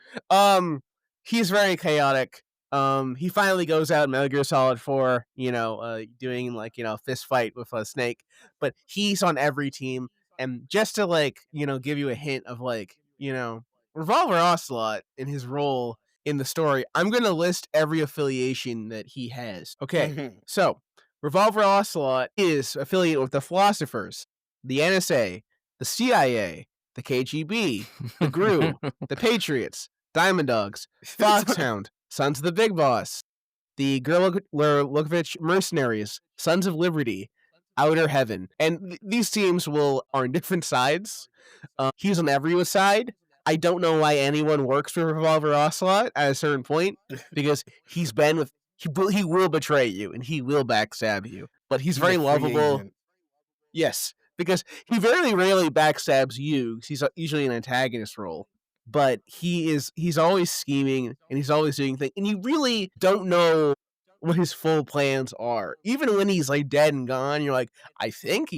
He's very chaotic. He finally goes out in Metal Gear Solid 4, doing like, fist fight with a snake, but he's on every team. And just to like, give you a hint of like, Revolver Ocelot in his role in the story, I'm going to list every affiliation that he has. Okay. So Revolver Ocelot is affiliated with the Philosophers, the NSA, the CIA, the KGB, the GRU, the Patriots, Diamond Dogs, Foxhound, Sons of the Big Boss, the Gurlukovich Mercenaries, Sons of Liberty, Outer Heaven. And these teams are on different sides. He's on everyone's side. I don't know why anyone works for Revolver Ocelot at a certain point, because he's been with... He will betray you, and he will backstab you. But he's very lovable. Yes, because he very rarely backstabs you. He's usually an antagonist role. But he's always scheming, and he's always doing things, and you really don't know what his full plans are. Even when he's like dead and gone, you're like, I think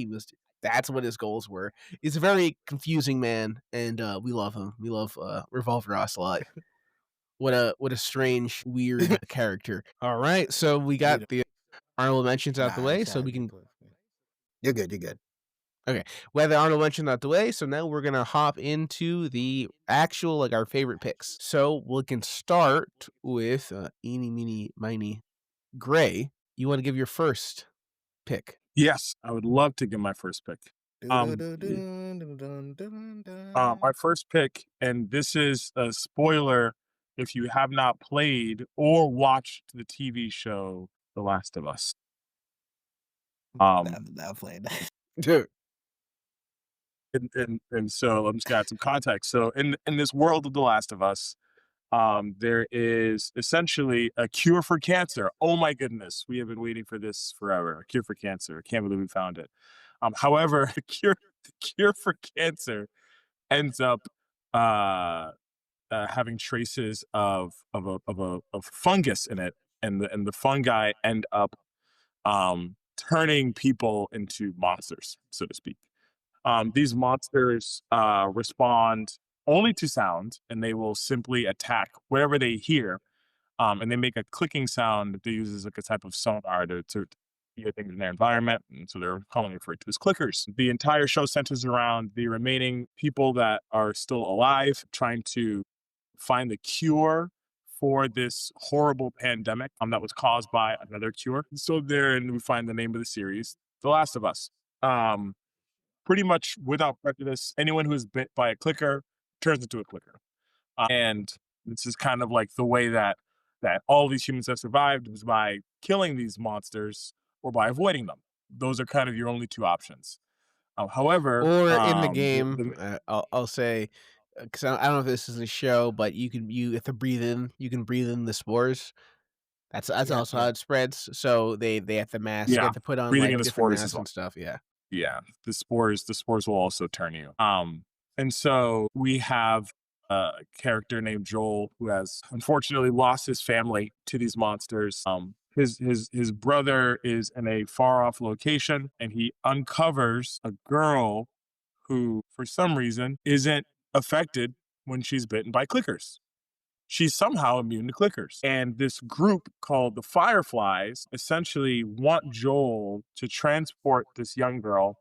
that's what his goals were. He's a very confusing man, and we love him. We love Revolver Ocelot. What a strange, weird character. All right, so we got the honorable mentions out the way, so we can... You're good. Okay, we have the honorable mention out the way, so now we're gonna hop into the actual, like, our favorite picks. So we can start with eeny, meeny, miny, Gray. You want to give your first pick? Yes, I would love to give my first pick. My first pick, and this is a spoiler if you have not played or watched the TV show The Last of Us. Not playing that. And so I'm just got some context. So in this world of The Last of Us, there is essentially a cure for cancer. Oh my goodness, we have been waiting for this forever. A cure for cancer. I can't believe we found it. However, the cure for cancer ends up having traces of fungus in it, and the fungi end up turning people into monsters, so to speak. These monsters respond only to sound, and they will simply attack wherever they hear. And they make a clicking sound that they use as like a type of sonar to hear things in their environment. And so they're commonly referred to as clickers. The entire show centers around the remaining people that are still alive, trying to find the cure for this horrible pandemic that was caused by another cure. So therein we find the name of the series, The Last of Us. Pretty much without prejudice, anyone who is bit by a clicker turns into a clicker. And this is kind of like the way that all these humans have survived, was by killing these monsters or by avoiding them. Those are kind of your only two options. However, Or in the the, game, the I'll say, because I don't know if this is a show, but you have to breathe in. You can breathe in the spores. That's Yeah, also how yeah. it spreads. So they have to mask. They yeah, have to put on breathing in like the different spores as masks well. and stuff. Yeah. Yeah, the spores will also turn you. And so we have a character named Joel who has unfortunately lost his family to these monsters. His brother is in a far off location, and he uncovers a girl who, for some reason, isn't affected when she's bitten by clickers. She's somehow immune to clickers. And this group called the Fireflies essentially want Joel to transport this young girl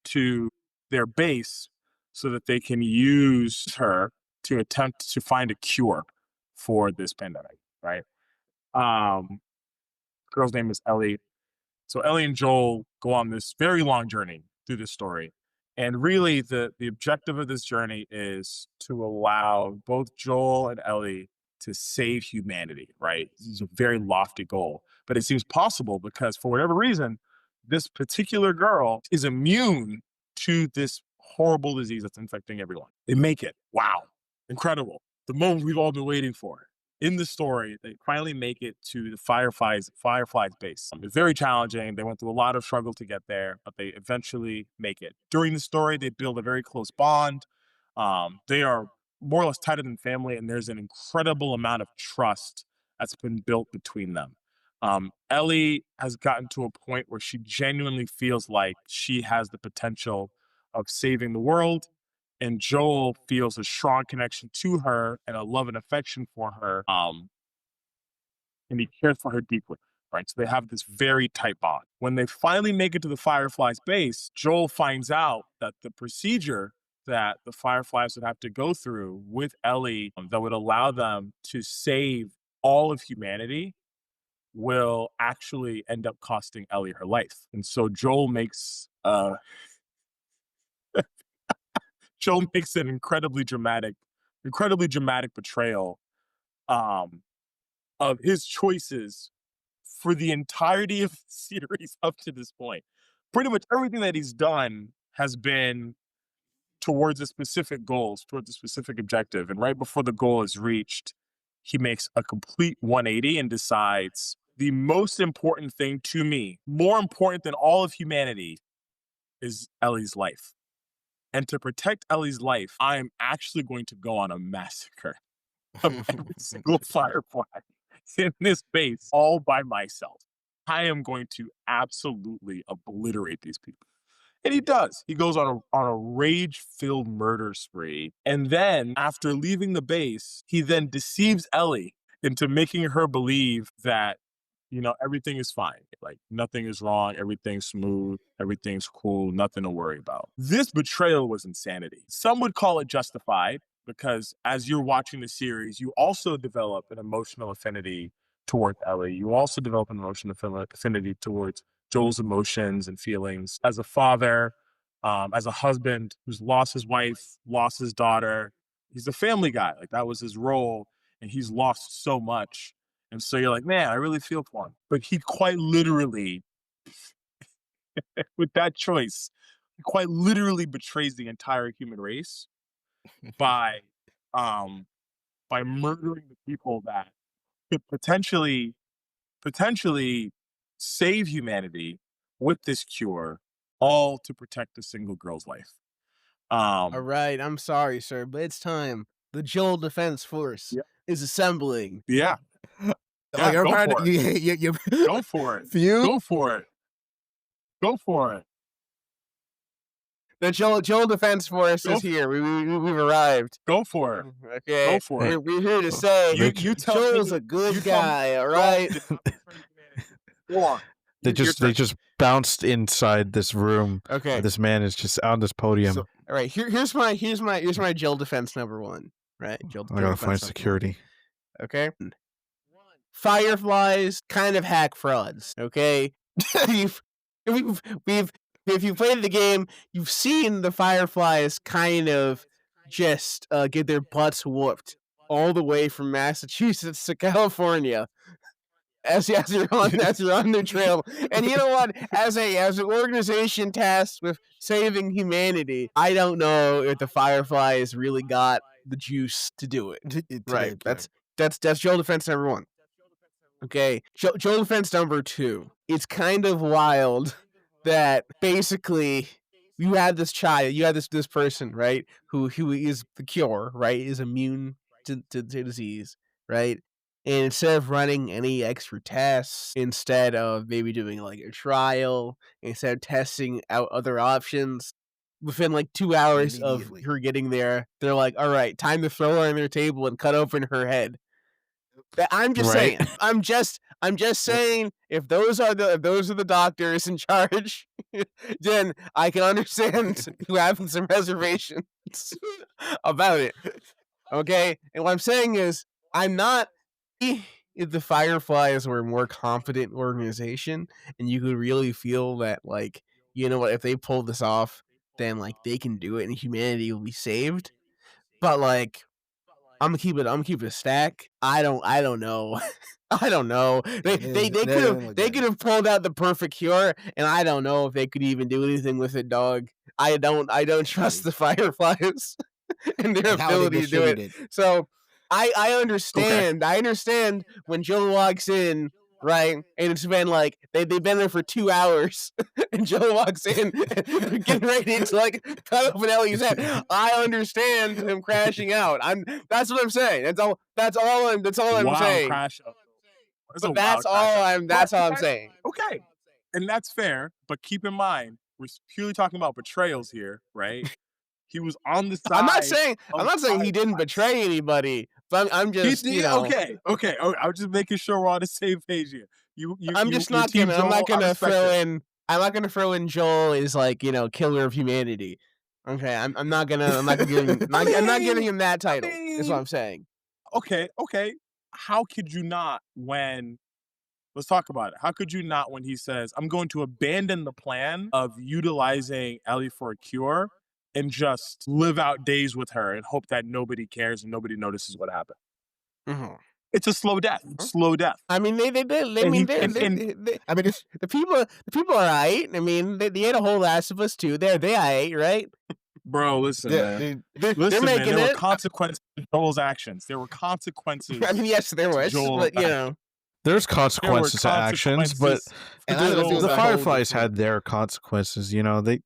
to their base so that they can use her to attempt to find a cure for this pandemic, right? Girl's name is Ellie. So Ellie and Joel go on this very long journey through this story. And really the objective of this journey is to allow both Joel and Ellie to save humanity, right? This is a very lofty goal, but it seems possible because for whatever reason, this particular girl is immune to this horrible disease that's infecting everyone. They make it. Wow. Incredible. The moment we've all been waiting for. In the story, they finally make it to the Fireflies base. It's very challenging. They went through a lot of struggle to get there, but they eventually make it. During the story, they build a very close bond. They are more or less tighter than family, and there's an incredible amount of trust that's been built between them. Ellie has gotten to a point where she genuinely feels like she has the potential of saving the world, and Joel feels a strong connection to her and a love and affection for her. And he cares for her deeply, right? So they have this very tight bond. When they finally make it to the Fireflies base, Joel finds out that the procedure that the Fireflies would have to go through with Ellie that would allow them to save all of humanity will actually end up costing Ellie her life. And so Joel makes an incredibly dramatic betrayal of his choices for the entirety of the series up to this point. Pretty much everything that he's done has been towards a specific goals, towards a specific objective. And right before the goal is reached, he makes a complete 180 and decides the most important thing to me, more important than all of humanity, is Ellie's life. And to protect Ellie's life, I am actually going to go on a massacre of every single Firefly in this base all by myself. I am going to absolutely obliterate these people. And he does. He goes on a rage-filled murder spree. And then, after leaving the base, he then deceives Ellie into making her believe that, everything is fine. Like, nothing is wrong. Everything's smooth. Everything's cool. Nothing to worry about. This betrayal was insanity. Some would call it justified because as you're watching the series, you also develop an emotional affinity towards Ellie. You also develop an emotional affinity towards Joel's emotions and feelings as a father, as a husband who's lost his wife, lost his daughter. He's a family guy. Like, that was his role, and he's lost so much. And so you're like, man, I really feel for him. But he quite literally, with that choice, he quite literally betrays the entire human race by um by murdering the people that could potentially save humanity with this cure, all to protect a single girl's life. All Um right. I'm sorry, sir, but it's time the Joel Defense Force Yeah. is assembling. Yeah. Oh, Yeah, you're go part for of you Go for it. Feud? Go for it. Go for it. The Joel Defense Force Go is here. We've arrived. Go for it. Okay, Go for it. we're here to say You tell Joel's me, a good you tell me guy. All Joel right. did not betray humanity. Go on. They Your turn. just bounced inside this room. Okay. This man is just on this podium. So- All right. Here's my Joel Defense number one. Right. Joel I gotta Defense find number security. one. Okay. Fireflies, kind of hack frauds. Okay. we've if you played the game, you've seen the Fireflies kind of just get their butts whooped all the way from Massachusetts to California. As you're on their trail, and you know what? As an organization tasked with saving humanity, I don't know if the Fireflies really got the juice to do it. Right? That's Joel Defense number one. Okay, Joel Defense number two. It's kind of wild that basically you had this child, you had this person, right? Who is the cure, right? Is immune to disease, right? And instead of running any extra tests, instead of maybe doing like a trial, instead of testing out other options, within like 2 hours of Immediately. her getting there, they're like, "All right, time to throw her on their table and cut open her head." I'm just Right. saying. I'm just saying. If those are the doctors in charge, then I can understand you having some reservations about it. Okay, and what I'm saying is, I'm not. If the Fireflies were a more confident organization, and you could really feel that, like, you know what, if they pull this off, then like they can do it, and humanity will be saved. But like, I'm gonna keep it a stack. I don't know. I don't know. They could have pulled out the perfect cure, and I don't know if they could even do anything with it, dog. I don't trust the Fireflies and their And how they ability to do it. distributed. So I understand. I understand when Joe walks in, right, and it's been like they've been there for 2 hours, and Joe walks in, getting ready to like cut open Ellie's head. I understand him crashing out. That's what I'm saying. That's all I'm saying. Crash out. But that's all I'm saying. Okay. And that's fair, but keep in mind, we're purely talking about betrayals here, right? He was on the side. I'm not saying he didn't Fireflies. betray anybody. But I'm just, you know. Okay. I'm just making sure we're on the same page here. I'm not gonna throw in Joel as like, you know, killer of humanity. Okay, I'm not giving him that title. Is what I'm saying. Okay. How could you not when? Let's talk about it. How could you not when he says, "I'm going to abandon the plan of utilizing Ellie for a cure and just live out days with her and hope that nobody cares and nobody notices what happened." Mm-hmm. It's a slow death. Slow death. I mean, the people are alright. I mean, they had a whole Last of Us too. They alright, right? Bro, listen, man. They're Listen, man. making There were it. consequences to Joel's actions. There were consequences. I mean, yes, there was, Joel, but you know, There's consequences to actions, but And to I don't Joel's feel the that actions. Fireflies had their consequences. You know, they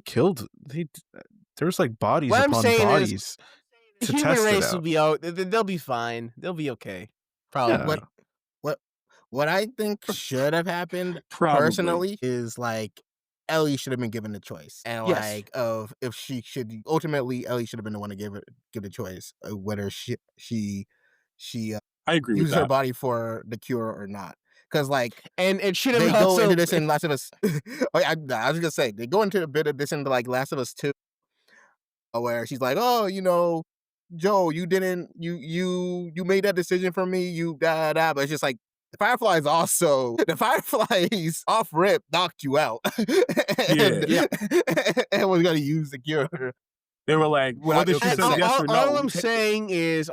killed. There's like bodies What I'm upon saying is, bodies the to human test it race will out. be out. They'll be fine. They'll be okay. Probably. Yeah. What I think should have happened Probably. personally is like Ellie should have been given the choice, and Yes. like of if she should ultimately Ellie should have been the one to give the choice of whether she I agree with uses her that. body for the cure or not. Because like And it should have they been go also into this in Last of Us. I was gonna say they go into a bit of this into like Last of Us 2, where she's like, "Oh, you know, Joe, you didn't, you made that decision for me, you da da." But it's just like the Fireflies off rip knocked you out, and was gonna use the cure. They were like, whether she says yes or no. all I'm saying is,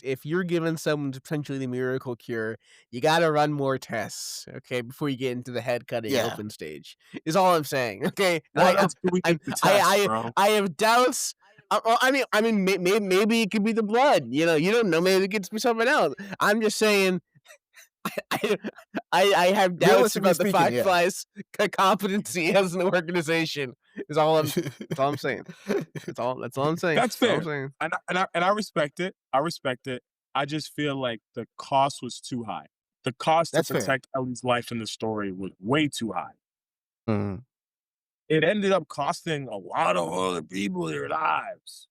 if you're giving someone potentially the miracle cure, you got to run more tests, okay, before you get into the head cutting open stage. Is all I'm saying, okay? What else do we need to test, bro? I have doubts. I mean, maybe it could be the blood. You know, you don't know. Maybe it could be something else. I'm just saying. I have doubts Realistically about the speaking, Five yeah. Flies competency as an organization. Is all I'm saying. That's all I'm saying. That's That's all I'm fair. saying. And I respect it. I respect it. I just feel like the cost was too high. The cost That's to fair. protect Ellie's life in the story was way too high. Mm. It ended up costing a lot of other people their lives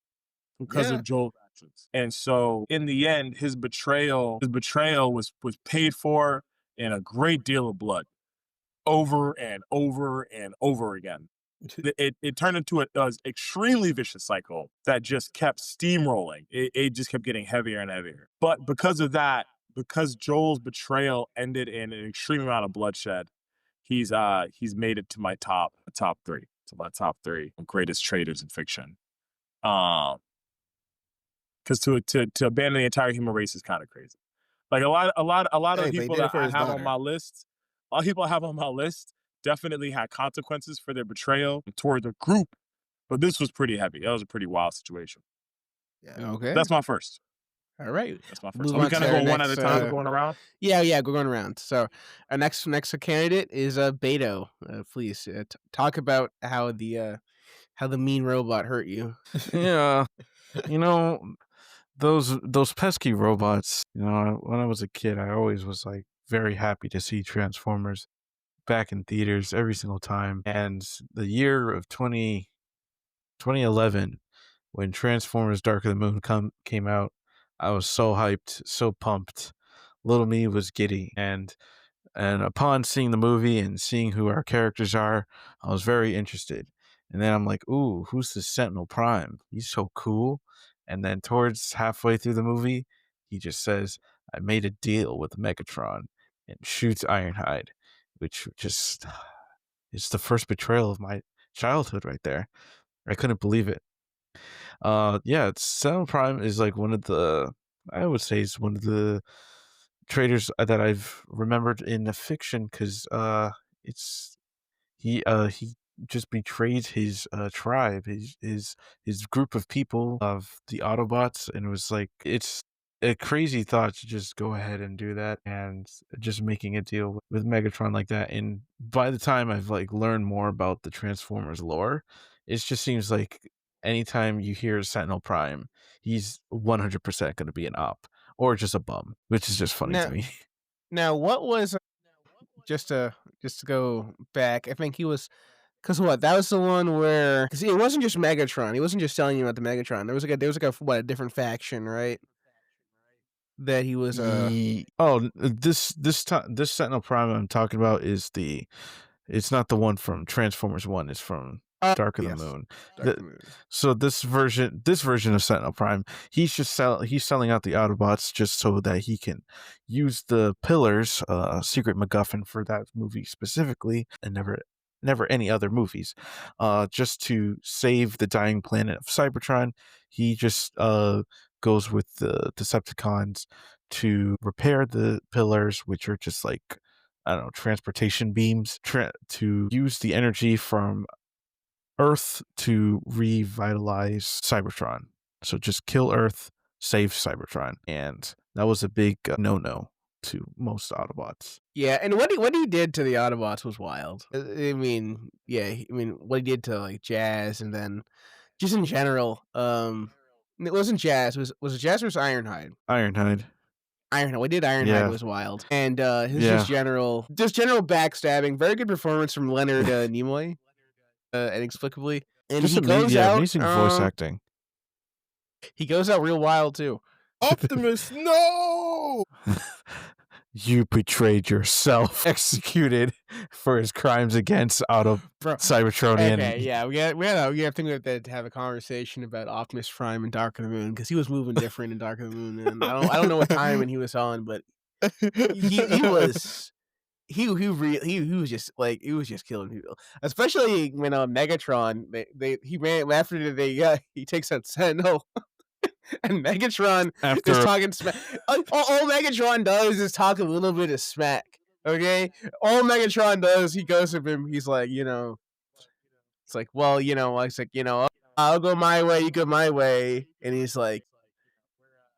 because Yeah. of Joel's actions. And so in the end, his betrayal was paid for in a great deal of blood over and over and over again. It turned into an extremely vicious cycle that just kept steamrolling. It just kept getting heavier and heavier. But because of that, because Joel's betrayal ended in an extreme amount of bloodshed, he's made it to my top three. To my top three greatest traitors in fiction. Because to abandon the entire human race is kind of crazy. Like a lot of Hey, the but he people did it that for I his have on daughter. my list, a lot of people I have on my list definitely had consequences for their betrayal toward the group. But this was pretty heavy. That was a pretty wild situation. Yeah. Okay. That's my first. All right. That's my first. Move Are we on to gonna our go one at a next, time? We're going around. Yeah, we're going around. So our next candidate is Beto. Please talk about how the mean robot hurt you. Yeah, you know, those pesky robots. You know, when I was a kid, I always was like very happy to see Transformers back in theaters every single time. And the year of 2011, when Transformers Dark of the Moon came out, I was so hyped, so pumped. Little me was giddy. And upon seeing the movie and seeing who our characters are, I was very interested. And then I'm like, ooh, who's the Sentinel Prime? He's so cool. And then towards halfway through the movie, he just says, I made a deal with Megatron, and shoots Ironhide, which just is the first betrayal of my childhood right there. I couldn't believe it. Yeah, Sentinel Prime is like I would say is one of the traitors that I've remembered in the fiction, because it's he just betrayed his tribe, his group of people of the Autobots, and it was like, it's a crazy thought to just go ahead and do that, and just making a deal with Megatron like that. And by the time I've like learned more about the Transformers lore, it just seems like anytime you hear Sentinel Prime, he's 100% going to be an op or just a bum, which is just funny to me. Now, what was just to go back? I think he was, because that was the one where, because it wasn't just Megatron. He wasn't just telling you about the Megatron. There was a different faction, right? That he was this Sentinel Prime I'm talking about is it's not the one from Transformers 1, it's from Dark of the Moon. So this version of Sentinel Prime, he's selling out the Autobots just so that he can use the pillars, secret MacGuffin for that movie specifically, and never any other movies, just to save the dying planet of Cybertron. He just goes with the Decepticons to repair the pillars, which are just like, I don't know, transportation beams, to use the energy from Earth to revitalize Cybertron. So just kill Earth, save Cybertron. And that was a big no-no to most Autobots. Yeah, and what he did to the Autobots was wild. I mean, what he did to like Jazz, and then just in general, it wasn't Jazz. Was it Jazz or was Ironhide? Ironhide. What did Ironhide Yeah. was wild, and his just general backstabbing. Very good performance from Leonard Nimoy, inexplicably, and just he goes out amazing voice acting. He goes out real wild too. Optimus, no! You betrayed yourself. Executed for his crimes against Cybertronian. Okay, yeah, we have to have a conversation about Optimus Prime and Dark of the Moon, because he was moving different in Dark of the Moon, and I don't know what time when he was on, but he was just killing people, especially when Megatron he takes out Sentinel. And Megatron is talking smack. All Megatron does is talk a little bit of smack. Okay, all Megatron does, he goes to him. He's like, it's like, well, it's like, I'll go my way, you go my way, and he's like,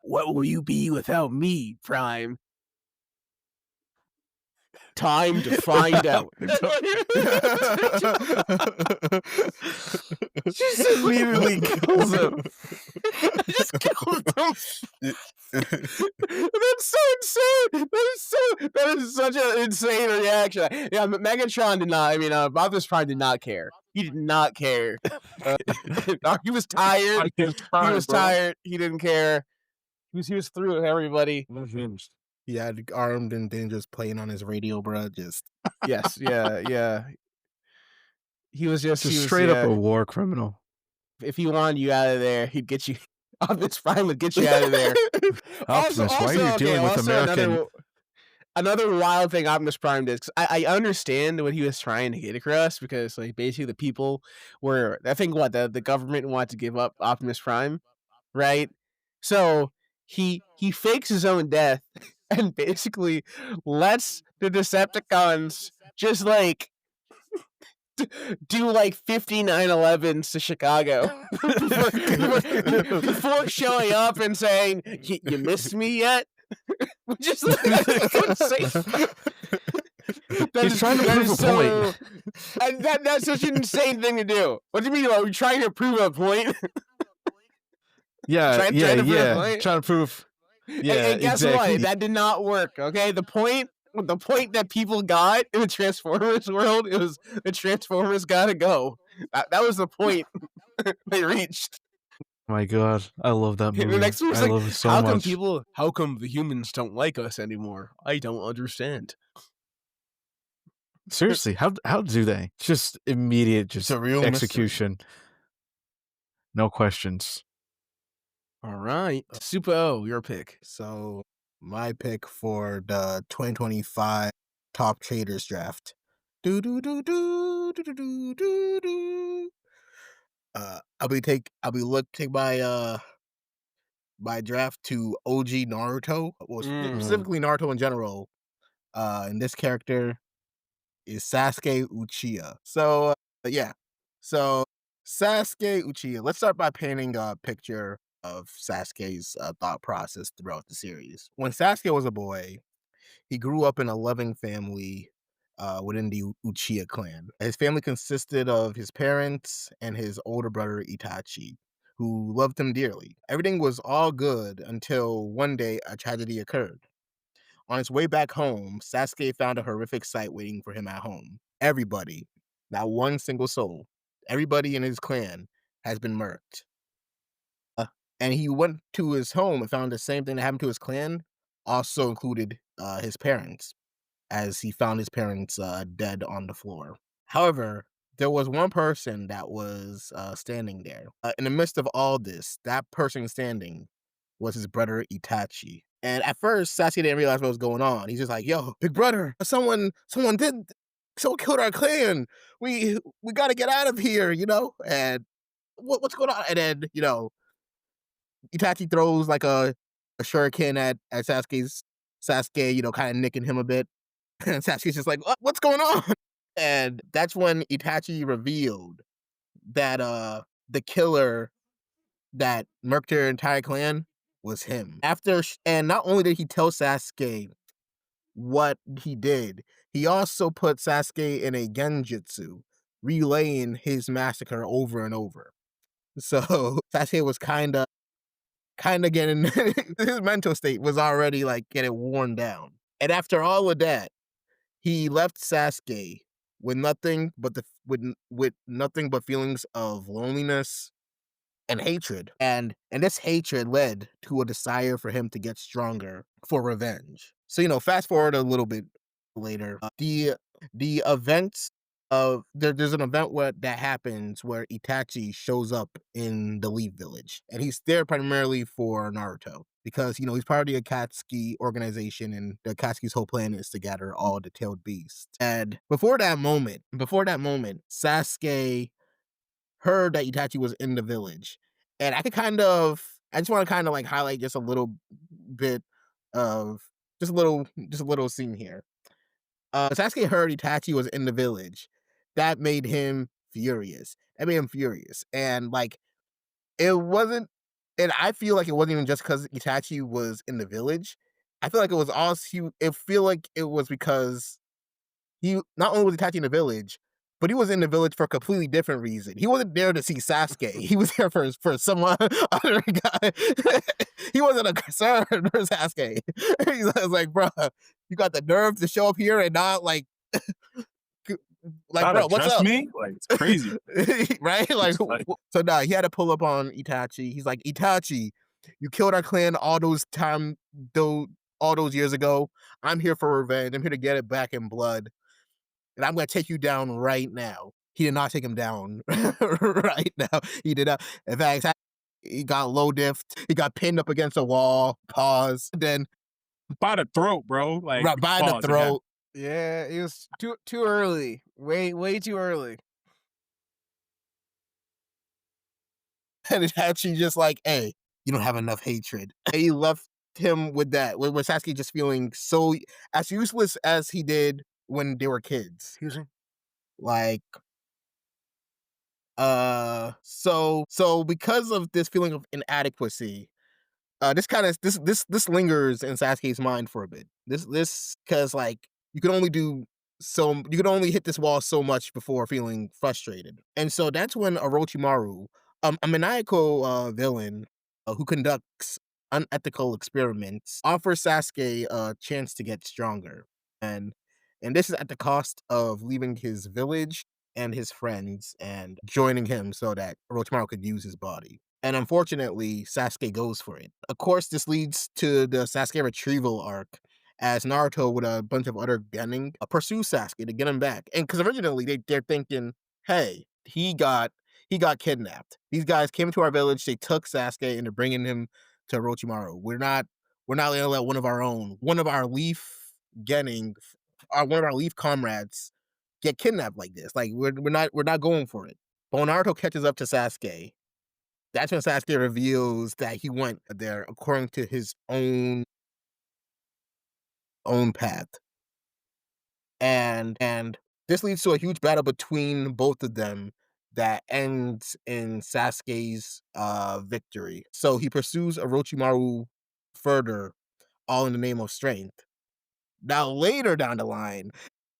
what will you be without me, Prime? Time to find out. She just immediately kills him. Just kills him. That's so insane. That is such an insane reaction. Yeah, Megatron did not. I mean, Optimus Prime did not care. He did not care. He was tired. He was tired. He didn't care. He was through with everybody. He had Armed and Dangerous playing on his radio, bro. Just Yes, yeah. He was just straight up a war criminal. If he wanted you out of there, he'd get you. Optimus Prime would get you out of there. Optimus, why are you dealing with American? Another wild thing Optimus Prime did, because I understand what he was trying to get across, because like basically the people were, I think the government wanted to give up Optimus Prime, right? So he fakes his own death and basically lets the Decepticons just like do like 59/11s to Chicago before showing up and saying, "You missed me yet?" Which is like, He's trying to prove a point. And that's such an insane thing to do. What do you mean? Are we trying to prove a point? Yeah, trying to prove. Yeah, and guess exactly. what? That did not work. Okay, the point that people got in the Transformers world, it was the Transformers gotta go. That was the point they reached. My God, I love that movie. The next one was I love it so much. How come the humans don't like us anymore? I don't understand. Seriously, how do they? Just immediate, just a real execution. No questions. All right, Super O, your pick. So my pick for the 2025 top traders draft. I'll take my draft to OG Naruto. Well, specifically Naruto in general. And this character is Sasuke Uchiha. So so Sasuke Uchiha. Let's start by painting a picture of Sasuke's thought process throughout the series. When Sasuke was a boy, he grew up in a loving family within the Uchiha clan. His family consisted of his parents and his older brother Itachi, who loved him dearly. Everything was all good until one day a tragedy occurred. On his way back home, Sasuke found a horrific sight waiting for him at home. Everybody, not one single soul, everybody in his clan has been murked. And he went to his home and found the same thing that happened to his clan also included his parents, as he found his parents dead on the floor. However, there was one person that was standing there. In the midst of all this, that person standing was his brother Itachi. And at first, Sasuke didn't realize what was going on. He's just like, "Yo, big brother, someone killed our clan. We got to get out of here, you know? And what's going on?" And then, Itachi throws like a shuriken at Sasuke, kind of nicking him a bit. And Sasuke's just like, "What's going on?" And that's when Itachi revealed that the killer that murked their entire clan was him. And not only did he tell Sasuke what he did, he also put Sasuke in a genjutsu, relaying his massacre over and over. So Sasuke was kind of getting his mental state was already like getting worn down. And after all of that, he left Sasuke with nothing but with nothing but feelings of loneliness and hatred. And this hatred led to a desire for him to get stronger for revenge. So, fast forward a little bit later, the events of there's an event that happens where Itachi shows up in the Leaf Village, and he's there primarily for Naruto because he's part of the Akatsuki organization, and the Akatsuki's whole plan is to gather all the tailed beasts. And before that moment, Sasuke heard that Itachi was in the village, and I just want to like highlight just a little bit of just a little scene here. Sasuke heard Itachi was in the village. That made him furious. And like, it wasn't, and I feel like it wasn't even just because Itachi was in the village. I feel like it was also, it feel like it was because he not only was attacking the village, but he was in the village for a completely different reason. He wasn't there to see Sasuke. He was there for someone other guy. He wasn't a concern for Sasuke. He was like, bro, you got the nerve to show up here and not like Not bro, what's address up? me? Like, it's crazy. Right? Like, It's like- so nah, he had to pull up on Itachi. He's like, Itachi, you killed our clan all those years ago. I'm here for revenge. I'm here to get it back in blood. And I'm gonna take you down right now. He did not take him down right now. He did not. In fact, he got low diffed. He got pinned up against a wall. Pause. Then by the throat, bro. Like right by the pause again. throat. Yeah, it was too early. Way too early. And Itachi just like, hey, you don't have enough hatred. He left him with that, with Sasuke just feeling so as useless as he did when they were kids. Like, so because of this feeling of inadequacy, this lingers in Sasuke's mind for a bit. This because like you can only hit this wall so much before feeling frustrated, and so that's when Orochimaru, a maniacal villain who conducts unethical experiments, offers Sasuke a chance to get stronger, and this is at the cost of leaving his village and his friends and joining him so that Orochimaru could use his body. And unfortunately, Sasuke goes for it. Of course, this leads to the Sasuke retrieval arc, as Naruto with a bunch of other genin pursues Sasuke to get him back. And because originally they're thinking, hey, he got kidnapped. These guys came to our village, they took Sasuke, and they're bringing him to Orochimaru. We're not gonna let one of our leaf genin, one of our leaf comrades get kidnapped like this. Like we're not going for it. But when Naruto catches up to Sasuke, that's when Sasuke reveals that he went there according to his own path. And this leads to a huge battle between both of them that ends in Sasuke's victory. So he pursues Orochimaru further, all in the name of strength. Now later down the line,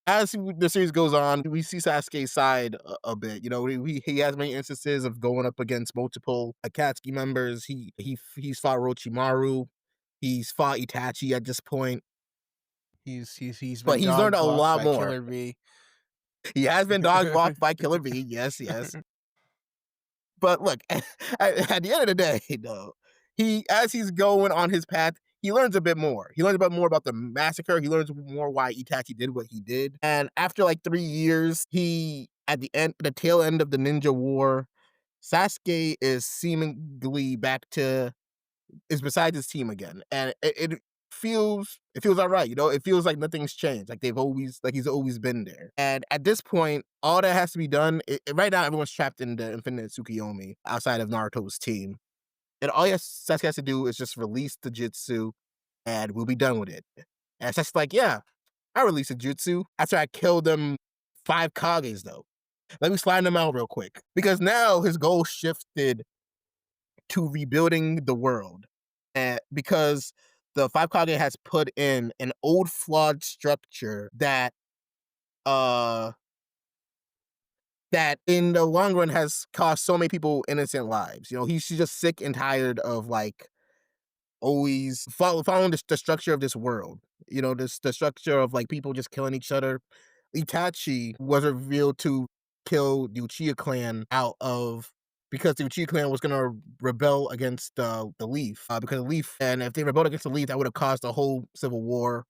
as the series goes on, we see Sasuke's side a bit. You know, he has many instances of going up against multiple Akatsuki members. He's fought Orochimaru. He's fought Itachi at this point. He's been But he's learned a dog-walked lot by more. Killer Bee. He has been dog walked by Killer Bee. Yes. But look, at the end of the day, though, as he's going on his path, he learns a bit more. He learns a bit more about the massacre. He learns more why Itachi did what he did. And after like 3 years, at the tail end of the Ninja War, Sasuke is seemingly is beside his team again. And it feels all right. You know, it feels like nothing's changed. Like he's always been there. And at this point, all that has to be done, right now everyone's trapped in the Infinite Tsukuyomi outside of Naruto's team. And all Sasuke has to do is just release the jutsu and we'll be done with it. And Sasuke's like, yeah, I released the jutsu after I killed them 5 Kages though. Let me slide them out real quick. Because now his goal shifted to rebuilding the world. Because the 5 Kage has put in an old flawed structure that in the long run has cost so many people innocent lives. You know, he's just sick and tired of like always following the structure of this world. You know, the structure of like people just killing each other. Itachi was revealed to kill the Uchiha clan because the Uchiha clan was going to rebel against the Leaf. Because the Leaf, and if they rebelled against the Leaf, that would have caused a whole civil war.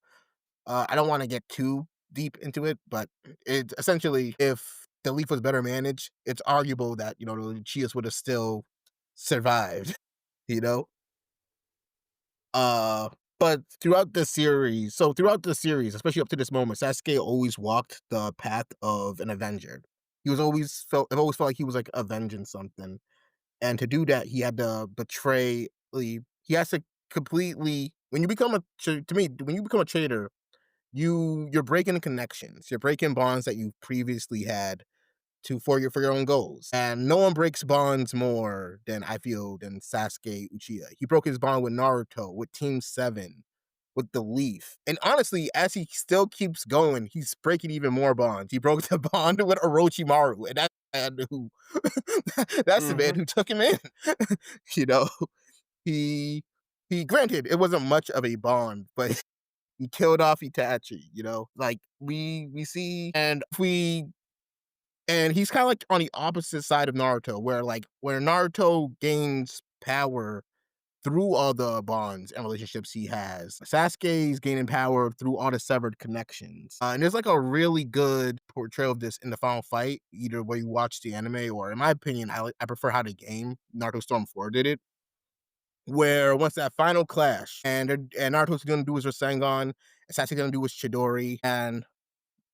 I don't want to get too deep into it, but it essentially, if the Leaf was better managed, it's arguable that, you know, the Uchihas would have still survived, you know? But throughout the series, especially up to this moment, Sasuke always walked the path of an Avenger. I've always felt like he was like avenging something. And to do that, he had to he has to completely, when you become a traitor, you're breaking connections. You're breaking bonds that you previously had for your own goals. And no one breaks bonds more than Sasuke Uchiha. He broke his bond with Naruto, with Team 7, with the leaf. And honestly, as he still keeps going, he's breaking even more bonds. He broke the bond with Orochimaru, and that's the man who that's the man who took him in. you know, he granted it wasn't much of a bond, but he killed off Itachi. Like we see, and he's kind of like on the opposite side of Naruto, where Naruto gains power through all the bonds and relationships he has. Sasuke's gaining power through all the severed connections. And there's like a really good portrayal of this in the final fight, either where you watch the anime or, in my opinion, I prefer how the game Naruto Storm 4 did it. Where once that final clash, and Naruto's gonna do his Rasengan, and Sasuke's gonna do his Chidori, and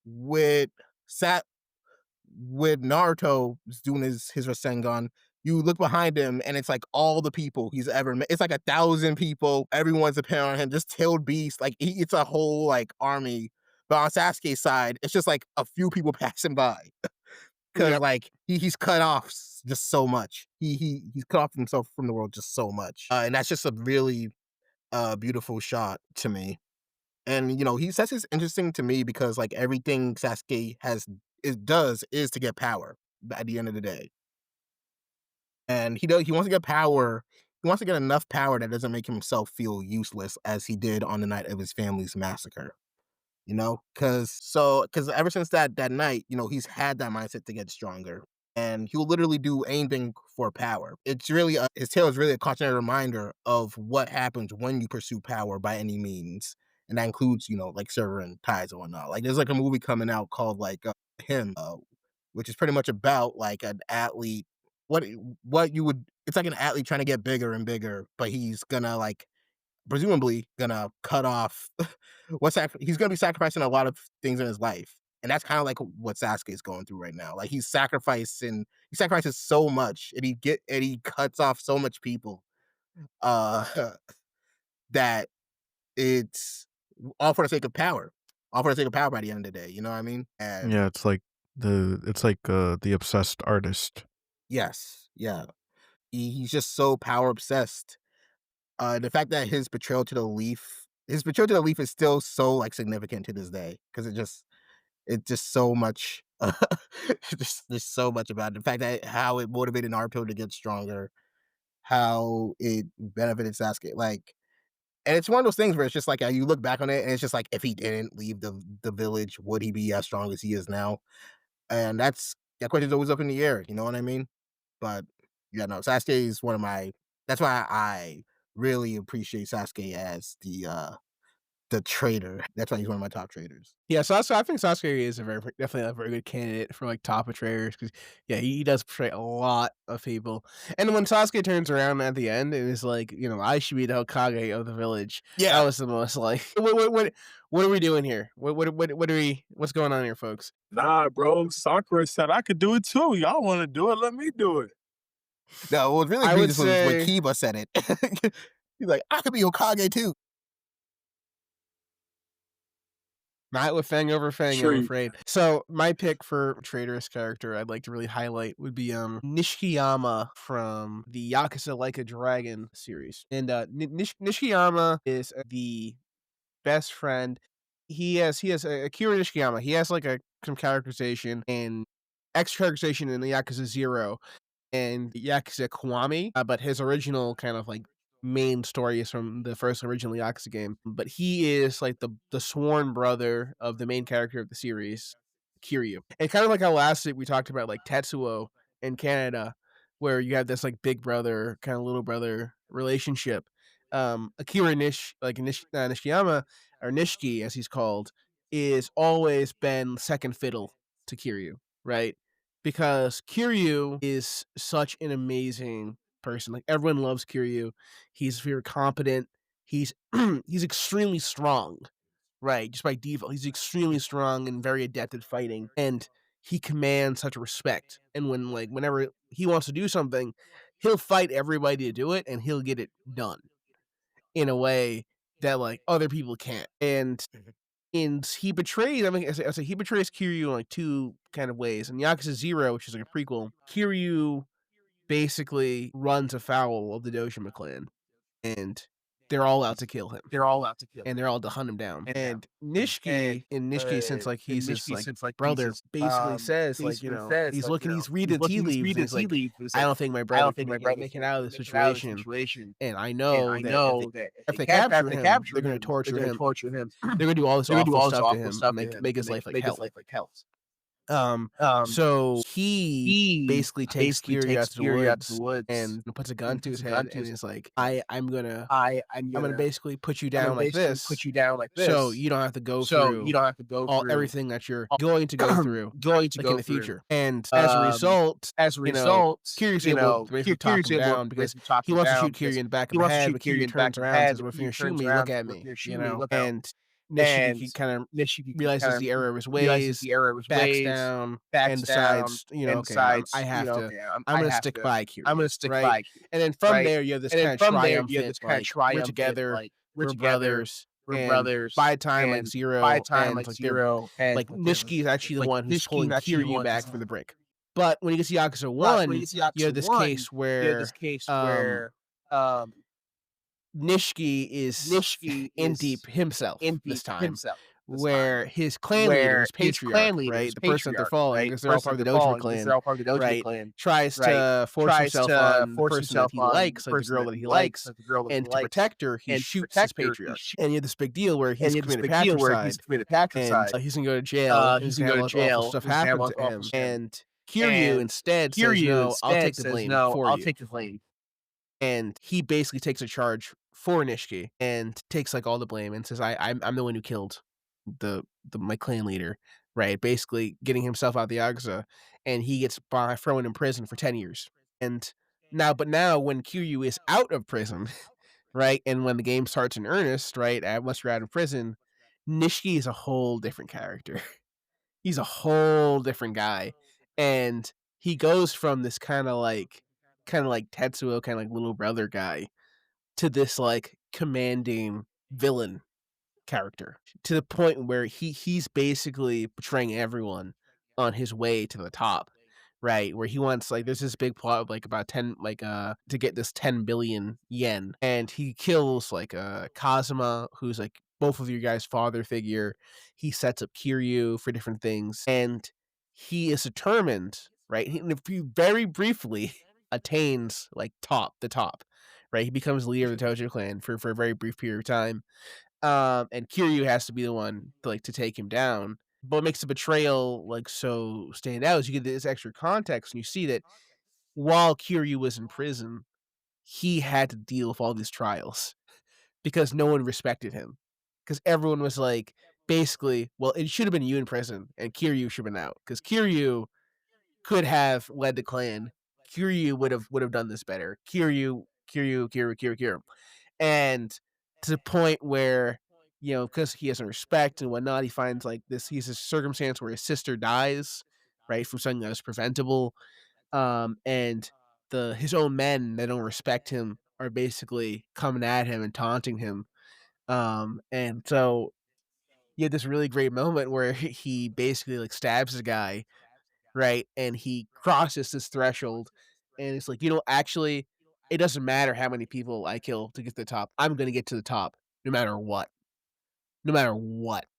with Naruto doing his Rasengan, you look behind him and it's like all the people he's ever met. It's like 1,000 people. Everyone's depending on him. Just tailed beast. Like it's a whole like army. But on Sasuke's side, it's just like a few people passing by because like he's cut off just so much. He's cut off himself from the world just so much, and that's just a really beautiful shot to me. And he says it's interesting to me because like everything Sasuke does is to get power at the end of the day. And he wants to get power. He wants to get enough power that doesn't make himself feel useless as he did on the night of his family's massacre. Because ever since that night, he's had that mindset to get stronger. And he'll literally do anything for power. It's really his tale is really a constant reminder of what happens when you pursue power by any means. And that includes, like severing ties and whatnot. Like there's like a movie coming out called like Him, which is pretty much about like an athlete. It's like an athlete trying to get bigger and bigger, but he's gonna like presumably gonna cut off he's gonna be sacrificing a lot of things in his life. And that's kind of like what Sasuke is going through right now. Like he sacrifices so much and he cuts off so much people uh that it's all for the sake of power. All for the sake of power by the end of the day, you know what I mean? And Yeah, it's like the obsessed artist. yes, yeah. He's just so power obsessed. The fact that his betrayal to the leaf is still so like significant to this day because it's just so much. There's so much about it. The fact that how it motivated Naruto to get stronger, how it benefited Sasuke, like, and it's one of those things where it's just like you look back on it and it's just like if he didn't leave the village, would he be as strong as he is now? And that question's always up in the air. You know what I mean? But yeah, no, Sasuke is one of my. That's why I really appreciate Sasuke as the traitor. That's why he's one of my top traitors. Yeah, so I think Sasuke is definitely a very good candidate for like top betrayers because he does betray a lot of people. And when Sasuke turns around at the end and is like, I should be the Hokage of the village. Yeah, that was the most like, what are we doing here? What's going on here, folks? Nah, bro. Sakura said I could do it too. Y'all want to do it? Let me do it. No, what was really I would egregious was when say- Kiba said it. He's like, I could be Hokage too. Not with Fang over Fang, Sure I'm you afraid. So my pick for traitorous character I'd like to really highlight would be Nishkiyama from the Yakuza Like a Dragon series. And Nishkiyama is the best friend. He has Akira Nishikiyama. He has like some characterization and extra characterization in the Yakuza 0 and Yakuza Kiwami, but his original kind of like main story is from the first original Yakuza game. But he is like the sworn brother of the main character of the series, Kiryu. And kind of like how last week we talked about like Tetsuo in Canada, where you have this like big brother, kind of little brother relationship. Akira Nishikiyama, or Nishiki as he's called, is always been second fiddle to Kiryu, right? Because Kiryu is such an amazing person. Like everyone loves Kiryu. He's very competent. He's he's extremely strong, right? Just by default, he's extremely strong and very adept at fighting, and he commands such respect. And whenever he wants to do something, he'll fight everybody to do it, and he'll get it done in a way that like other people can't. And he betrays. I mean, I say he betrays Kiryu in like two kind of ways. In Yakuza 0, which is like a prequel, Kiryu basically runs afoul of the Dojima clan, and they're all out to kill him. They're all out to kill him. And they're all to hunt him down. And And Nishki, since like he's his like brother, basically says like, you know, he's looking, he's reading tea leaves. And he's like, I don't think my brother can make it out of the situation. And I know that if they capture him, they're going to torture him. They're going to do all this awful stuff to him, and make his life like hell. So he basically takes Kiryu out to the woods and puts a gun to his head and is like, I'm gonna basically put you down like this, so you don't have to go through everything that you're going to go through in the future. And as a result, you know, Kiryu's able to basically talk him down because he wants to shoot Kiryu in the back of the head, but Kiryu turns around and says, well, if you're shooting me, look at me, you know. And Nishiki kind of realizes the error of his ways, backs down, and decides, you know, okay, I have to. I'm gonna stick by Kiryu. Right? And then from there, you have this kind of triumphant, like, we're together, we're brothers. By the time like Zero, like Nishiki is actually the one who's pulling Kiryu back from the brink. But when you get to Yakuza 1, you have this case where Nishiki is in deep himself this time, where his clan leader, his patriarch, right, the person that they're following, because they're all part of the Dojo clan, right, tries to force himself on the person that he likes, like the girl that he likes, and to protect her, he shoots his patriarch. And you have this big deal where he's committed patricide, and he's gonna go to jail. He's gonna go to jail. Stuff happens to him, and Kiryu instead says, "No, I'll take the blame for you." And he basically takes a charge for Nishiki and takes like all the blame and says, I'm the one who killed my clan leader, right? Basically getting himself out of the Yakuza, and he gets thrown in prison for 10 years. And now when Kiryu is out of prison, right, and when the game starts in earnest, right, once you're out of prison, Nishiki is a whole different character. He's a whole different guy. And he goes from this kind of like Tetsuo, kind of like little brother guy, to this like commanding villain character, to the point where he's basically betraying everyone on his way to the top, right? Where he wants, like, there's this big plot of like about 10, like to get this 10 billion yen, and he kills like Kazuma, who's like both of your guys' father figure. He sets up Kiryu for different things, and he is determined, right? He very briefly attains like the top, right? He becomes leader of the Tojo clan for a very brief period of time. And Kiryu has to be the one to take him down. But what makes the betrayal like so stand out is you get this extra context, and you see that while Kiryu was in prison, he had to deal with all these trials because no one respected him. Because everyone was like, basically, well, it should have been you in prison, and Kiryu should have been out. Because Kiryu could have led the clan. Kiryu would have done this better. Kiryu. And to the point where, you know, because he has no respect and whatnot, he finds like this, he's a circumstance where his sister dies, right, from something that was preventable. And his own men that don't respect him are basically coming at him and taunting him. And so you had this really great moment where he basically like stabs a guy, right, and he crosses this threshold, and it's like, you know, actually, it doesn't matter how many people I kill to get to the top. I'm going to get to the top no matter what.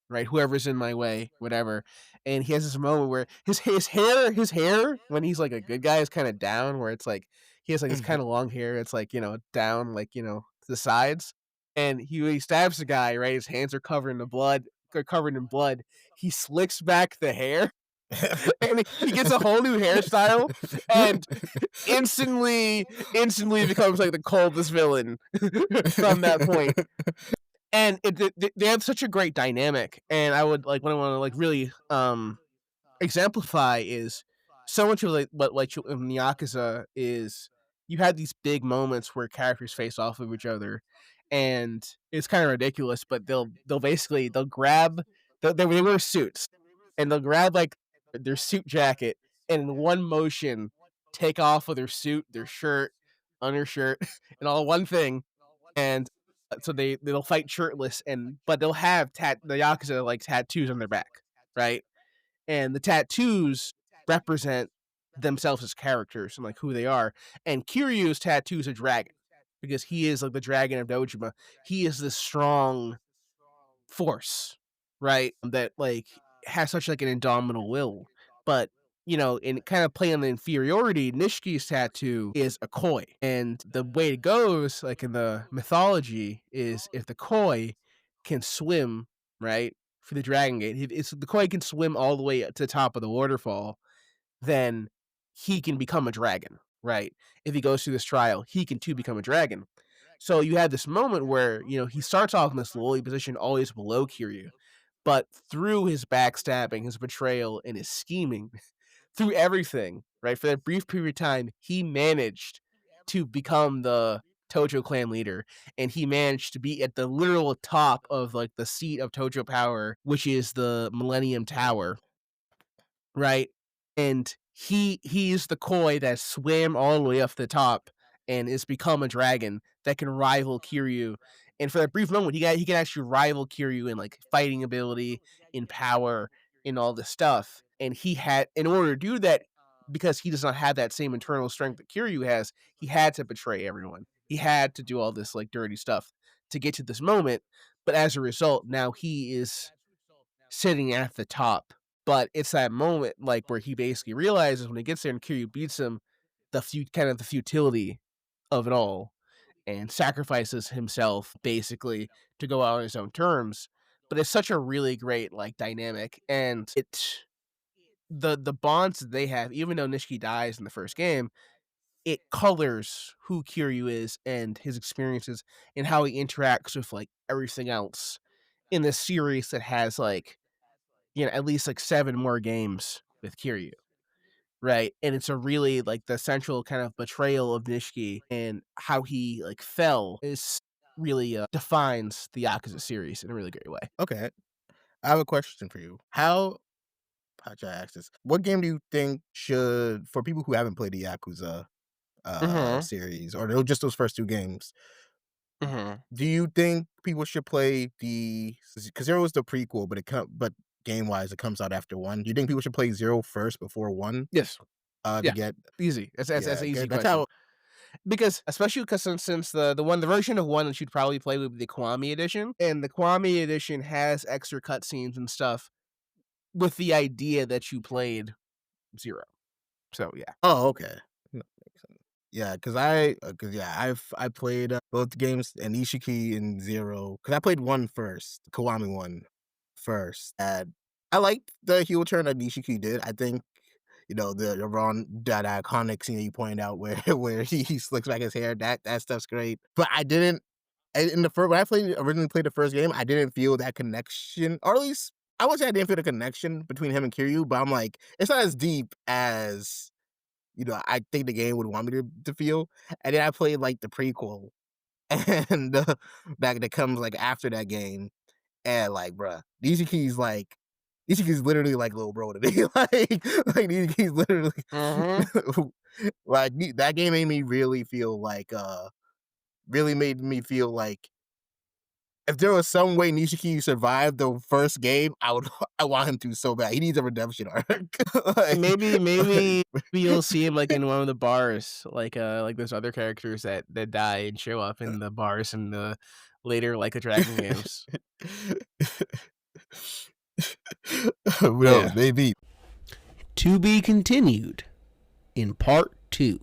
Right? Whoever's in my way, whatever. And he has this moment where his hair, when he's like a good guy, is kind of down, where it's like, he has like this kind of long hair. It's like, you know, down, like, you know, to the sides. And he stabs the guy, right? His hands are covered in blood. He slicks back the hair. And he gets a whole new hairstyle, and instantly becomes like the coldest villain from that point. And they have such a great dynamic, and I would like, what I want to like really exemplify is so much of like what like in Yakuza is, you had these big moments where characters face off with each other, and it's kind of ridiculous, but they'll grab, they wear suits, and they'll grab like their suit jacket, and in one motion take off with their suit, their shirt, undershirt, and all one thing. And so they'll fight shirtless, but they'll have the Yakuza like tattoos on their back, right? And the tattoos represent themselves as characters and like who they are. And Kiryu's tattoo is a dragon, because he is like the dragon of Dojima. He is this strong force, right? That like has such like an indomitable will. But in kind of playing the inferiority, Nishki's tattoo is a koi. And the way it goes, like in the mythology, is if the koi can swim, right, for the Dragon Gate, if the koi can swim all the way to the top of the waterfall, then he can become a dragon, right? If he goes through this trial, he can too become a dragon. So you had this moment where, he starts off in this lowly position, always below Kiryu, but through his backstabbing, his betrayal, and his scheming, through everything, right, for that brief period of time, he managed to become the Tojo clan leader, and he managed to be at the literal top of like the seat of Tojo power, which is the Millennium Tower, right? And he's the koi that swam all the way up the top and has become a dragon that can rival Kiryu. And for that brief moment, he can actually rival Kiryu in like fighting ability, in power, in all this stuff. And he had, in order to do that, because he does not have that same internal strength that Kiryu has, he had to betray everyone. He had to do all this like dirty stuff to get to this moment. But as a result, now he is sitting at the top. But it's that moment like where he basically realizes when he gets there and Kiryu beats him, the futility of it all, and sacrifices himself basically to go out on his own terms. But it's such a really great like dynamic, and the bonds that they have, even though Nishiki dies in the first game, it colors who Kiryu is and his experiences and how he interacts with like everything else in this series that has like at least like 7 more games with Kiryu, right? And it's a really like the central kind of betrayal of Nishiki and how he like fell is really defines the Yakuza series in a really great way. Okay, I have a question for you. How should I ask this? What game do you think should, for people who haven't played the Yakuza series, or just those first 2 games, do you think people should play because there was the prequel, but game wise it comes out after 1. Do you think people should play 0 first before 1? Yes. To Yeah. get Easy. That's an easy that's question. how. Because especially because since the version of 1 that you'd probably play would be the Kiwami edition, and the Kiwami edition has extra cutscenes and stuff with the idea that you played 0. So yeah. Oh, okay. No, makes sense. Yeah, because I played both games, and Ishiki and 0. Because I played 1 first, Kiwami 1 first, and I liked the heel turn that Nishiki did. I think that iconic scene that you pointed out where where he slicks back his hair. That stuff's great. But I didn't in the first when I originally played the first game, I didn't feel that connection, or at least I would say I didn't feel the connection between him and Kiryu. But I'm like, it's not as deep as I think the game would want me to feel. And then I played like the prequel, and back that comes like after that game, and like, bruh, Nishiki's literally like little bro to me. like Nishiki's literally like that game made me really feel like really made me feel like if there was some way Nishiki survived the first game, I want him to so bad. He needs a redemption arc. Like, maybe you'll see him like in one of the bars, like those other characters that die and show up in the bars in the later like the Dragon games. Well, Yeah. maybe. To be continued in part 2.